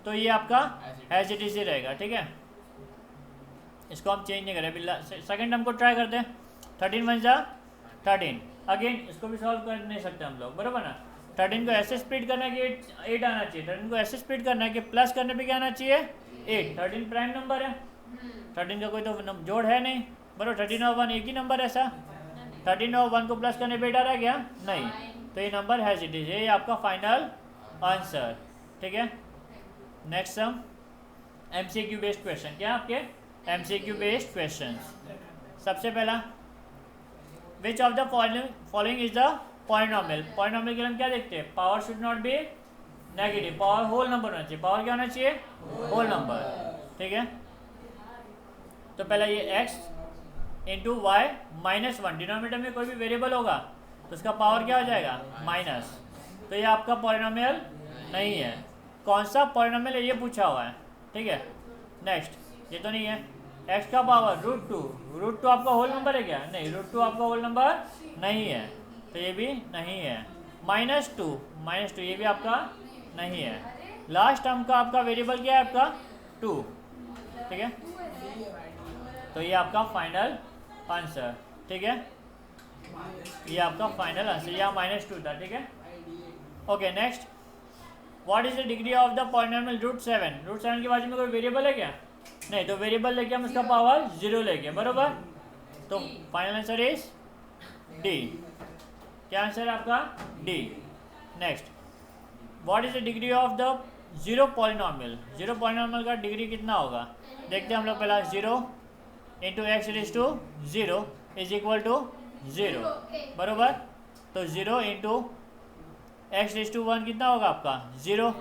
तो ये आपका हैज इट इज ही रहेगा, ठीक है। इसको हम चेंज नहीं करें अभी। सेकेंड टर्म को ट्राई करते हैं। 13 वन जा 13। अगेन इसको भी सॉल्व कर नहीं सकते हम लोग, बराबर ना। 13 को ऐसे स्प्लिट करना है कि 8 आना चाहिए। 13 को ऐसे स्प्लिट करना है कि प्लस करने पे क्या आना चाहिए 8। 13 प्राइम नंबर है, 13 का कोई तो जोड़ है नहीं, बराबर। 13 और 1 एक ही नंबर है ऐसा। 13 और 1 को प्लस करने पे 8 आ रहा है क्या, नहीं। तो ये नंबर हैज इट इज, ये आपका फाइनल आंसर, ठीक है। Next sum MCQ based question, क्या आपके एमसीक्यू बेस्ड क्वेश्चन। सबसे पहला, which of the following is the polynomial. Polynomial के लिए हम क्या देखते हैं, power should not be negative, power whole number होना चाहिए। पावर क्या होना चाहिए, होल नंबर, ठीक है। तो पहला ये x into y minus 1, denominator में कोई भी वेरिएबल होगा तो उसका पावर क्या हो जाएगा माइनस। तो ये आपका पॉलिनोमियल नहीं है। कौन सा पॉलिनोमियल है ये पूछा हुआ है, ठीक है। नेक्स्ट, ये तो नहीं है। x का पावर √2, √2 आपका होल नंबर है क्या, नहीं, √2 आपका होल नंबर नहीं है, तो ये भी नहीं है। -2 ये भी आपका नहीं है। लास्ट टर्म का आपका वेरिएबल क्या है, आपका 2, ठीक है। तो ये आपका फाइनल आंसर, ठीक है। ये आपका फाइनल आंसर, यहाँ -2 था, ठीक है। Okay, next, what is the degree of the polynomial √7। √7 के बाजू में कोई वेरिएबल है क्या, नहीं, तो वेरिएबल लेके हम उसका पावर 0 लेके, बरोबर। तो फाइनल आंसर इज डी। क्या आंसर है आपका, D. Next, what is the degree of the zero polynomial. Zero polynomial का डिग्री कितना होगा, देखते हैं हम लोग। पहला 0 into x raise to 0 is equal to 0, बरोबर। तो 0 इंटू एक्स रेज टू 1 कितना होगा आपका 0,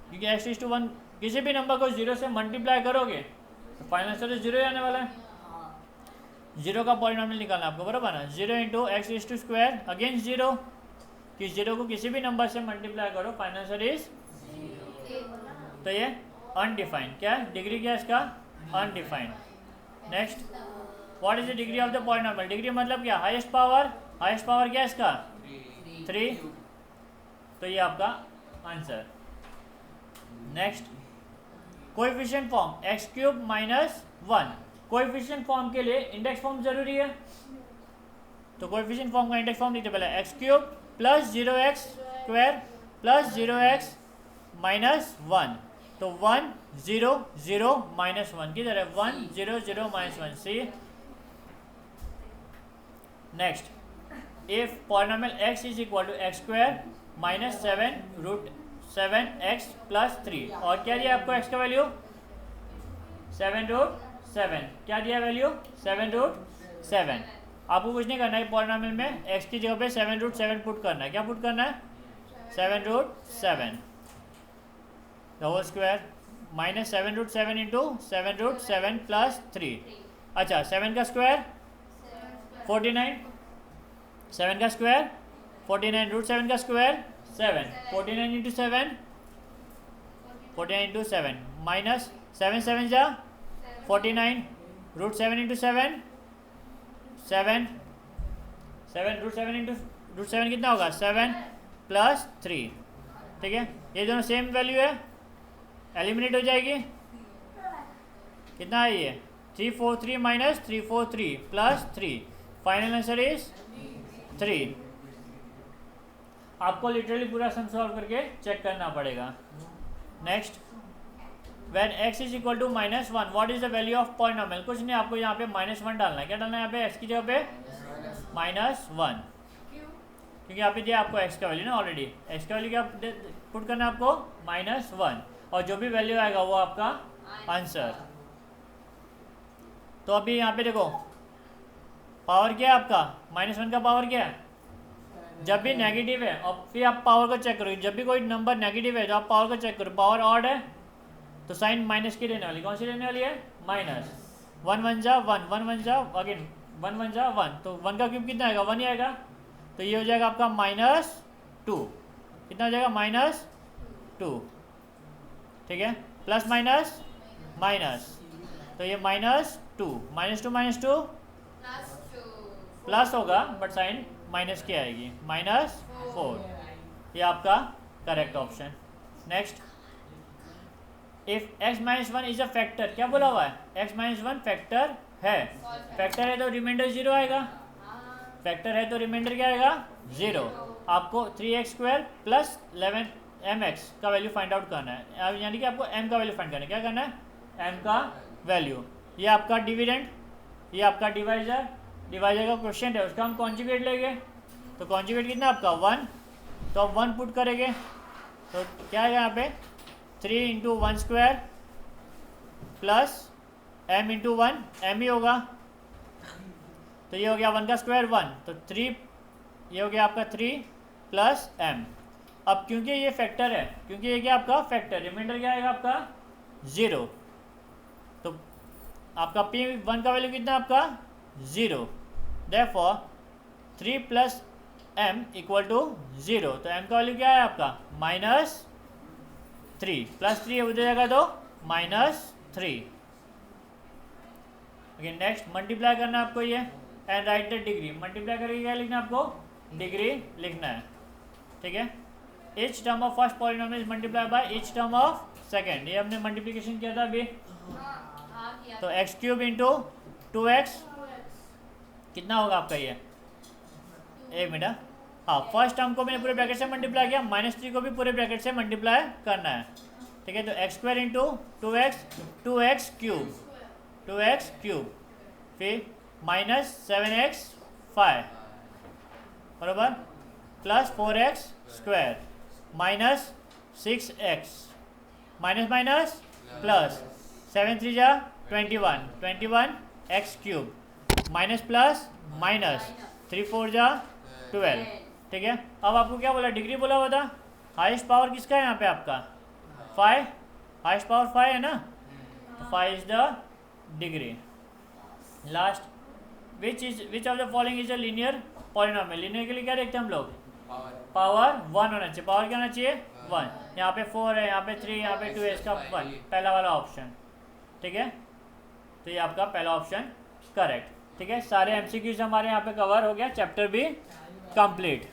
क्योंकि एक्स रेज टू 1 किसी भी नंबर को 0 से मल्टीप्लाई करोगे तो फाइनल आंसर तो 0 ही आने वाला है। 0 का पॉलिनोमियल निकालना आपको, बराबर ना। 0 into x raise to square again 0, कि 0 को किसी भी नंबर से मल्टीप्लाई करो फाइनल आंसर इज, तो ये अनडिफाइंड। क्या है डिग्री, क्या है इसका, undefined. Next, what is the degree of the polynomial. Degree मतलब क्या, हाईएस्ट पावर। हाईएस्ट पावर क्या है इसका 3, तो ये आपका answer. Next, coefficient form x³ - 1। Coefficient form के लिए इंडेक्स फॉर्म जरूरी है, तो कोएफिशिएंट फॉर्म का इंडेक्स फॉर्म लिखते पहले x³ + 0x² + 0x - 1। तो 1 0 0 -1 किधर है, 1 0 0 -1 C. Next, if polynomial x is equal to x² - 7 √7x + 3, और क्या दिया आपको x का वैल्यू 7√7, क्या दिया वैल्यू 7√7। आपको कुछ नहीं करना है, पॉलिनोमियल में x की जगह पे 7√7 पुट करना है। क्या पुट करना है 7√7 the whole square minus 7√7 into 7√7 + 3। अच्छा, 7 का स्क्वायर 49, 7 का स्क्वायर 49, √7 का स्क्वायर 7, 49 इंटू 7, 49 इंटू 7 माइनस 7 7 जा 49, √7 इंटू 7 7, 7 √7 इंटू √7 कितना होगा 7 + 3, ठीक है। ये दोनों सेम वैल्यू है, एलिमिनेट हो जाएगी। कितना है ये 343 माइनस 343 + 3, फाइनल आंसर इज 3। आपको लिटरली पूरा सम सॉल्व करके चेक करना पड़ेगा। Next, when x is equal to -1, what is the value of polynomial. कुछ नहीं, आपको यहाँ पे -1 डालना है। क्या डालना है यहाँ पे x की जगह पे -1, क्योंकि यहाँ पे दिया आपको x का वैल्यू ना ऑलरेडी। x का वैल्यू क्या पुट करना है आपको -1, और जो भी वैल्यू आएगा वो आपका आंसर। तो अभी यहाँ पे देखो पावर क्या है आपका -1 का पावर क्या है, जब भी नेगेटिव है, और फिर आप पावर को चेक करो। जब भी कोई नंबर नेगेटिव है तो आप पावर को चेक करो। पावर ऑड है तो साइन माइनस की रहने वाली, कौन सी रहने वाली है -1 1 जा 1 1 1 जा अगेन 1 1 जा 1, तो 1 का क्यूब कितना आएगा 1 ही आएगा। तो ये हो जाएगा आपका -2, कितना हो जाएगा -2, ठीक है। प्लस माइनस माइनस, तो ये -2 -2 प्लस होगा बट साइन माइनस की आएगी -4, ये आपका correct option. Next, if x minus one is a factor, क्या बोला हुआ है, x माइनस वन फैक्टर है, फैक्टर है तो रिमाइंडर जीरो आएगा, फैक्टर है तो रिमाइंडर क्या आएगा, जीरो। आपको 3x² प्लस 11mx का वैल्यू फाइंड आउट करना है, यानी कि आपको m का वैल्यू फाइंड करना है, क्या करना है, m का वैल्यू। ये आपका डिविडेंड, ये आपका डिवाइजर, डिवाइजर का क्वेश्चन है, उसका हम कॉन्जुगेट लेंगे, तो कॉन्जुगेट कितना आपका 1, तो आप 1 पुट करेंगे तो क्या है यहाँ पे 3 into 1² plus m into 1, m ही होगा, तो ये हो गया 1 का स्क्वायर 1, तो 3, ये हो गया आपका 3 प्लस m। अब क्योंकि ये फैक्टर है, क्योंकि ये क्या आपका फैक्टर, रिमाइंडर क्या आएगा आपका 0, तो आपका p1 का वैल्यू कितना आपका 0, therefore 3 plus m equal to 0, तो m का वैल्यू क्या है आपका -3, प्लस 3 हो जाएगा तो -3। ओके, नेक्स्ट मल्टीप्लाई करना है आपको ये, and right the degree, multiply करके क्या लिखना है आपको, डिग्री लिखना है, ठीक है। Each term of first polynomial is multiply by each term of second, ये हमने मल्टीप्लिकेशन किया था अभी, तो x³ इंटू 2x कितना होगा आपका ये, एक मिनट, हाँ फर्स्ट टर्म को मैंने पूरे ब्रैकेट से मल्टीप्लाई किया, -3 को भी पूरे ब्रैकेट से मल्टीप्लाई करना है, ठीक है। तो x² इंटू 2x³ फिर -7x5 बराबर plus 4x² -6x minus minus plus 7 3 जा 21 माइनस प्लस माइनस 3 4 जा 12, ठीक है। अब आपको क्या बोला, डिग्री बोला हुआ था, हाईएस्ट पावर किसका है यहाँ पे आपका 5, हाईएस्ट पावर 5 है ना, तो 5 is the degree. Last, which of the following is a linear polynomial, linear के लिए क्या देखते हैं हम लोग, पावर 1 होना चाहिए, पावर क्या होना चाहिए 1, यहाँ पे 4 है, यहाँ पे 3, यहाँ पे 2 है, इसका 1 पहला वाला ऑप्शन, ठीक है। तो ये आपका पहला ऑप्शन करेक्ट, ठीक है। सारे MCQs हमारे यहाँ पे कवर हो गया, चैप्टर भी कंप्लीट।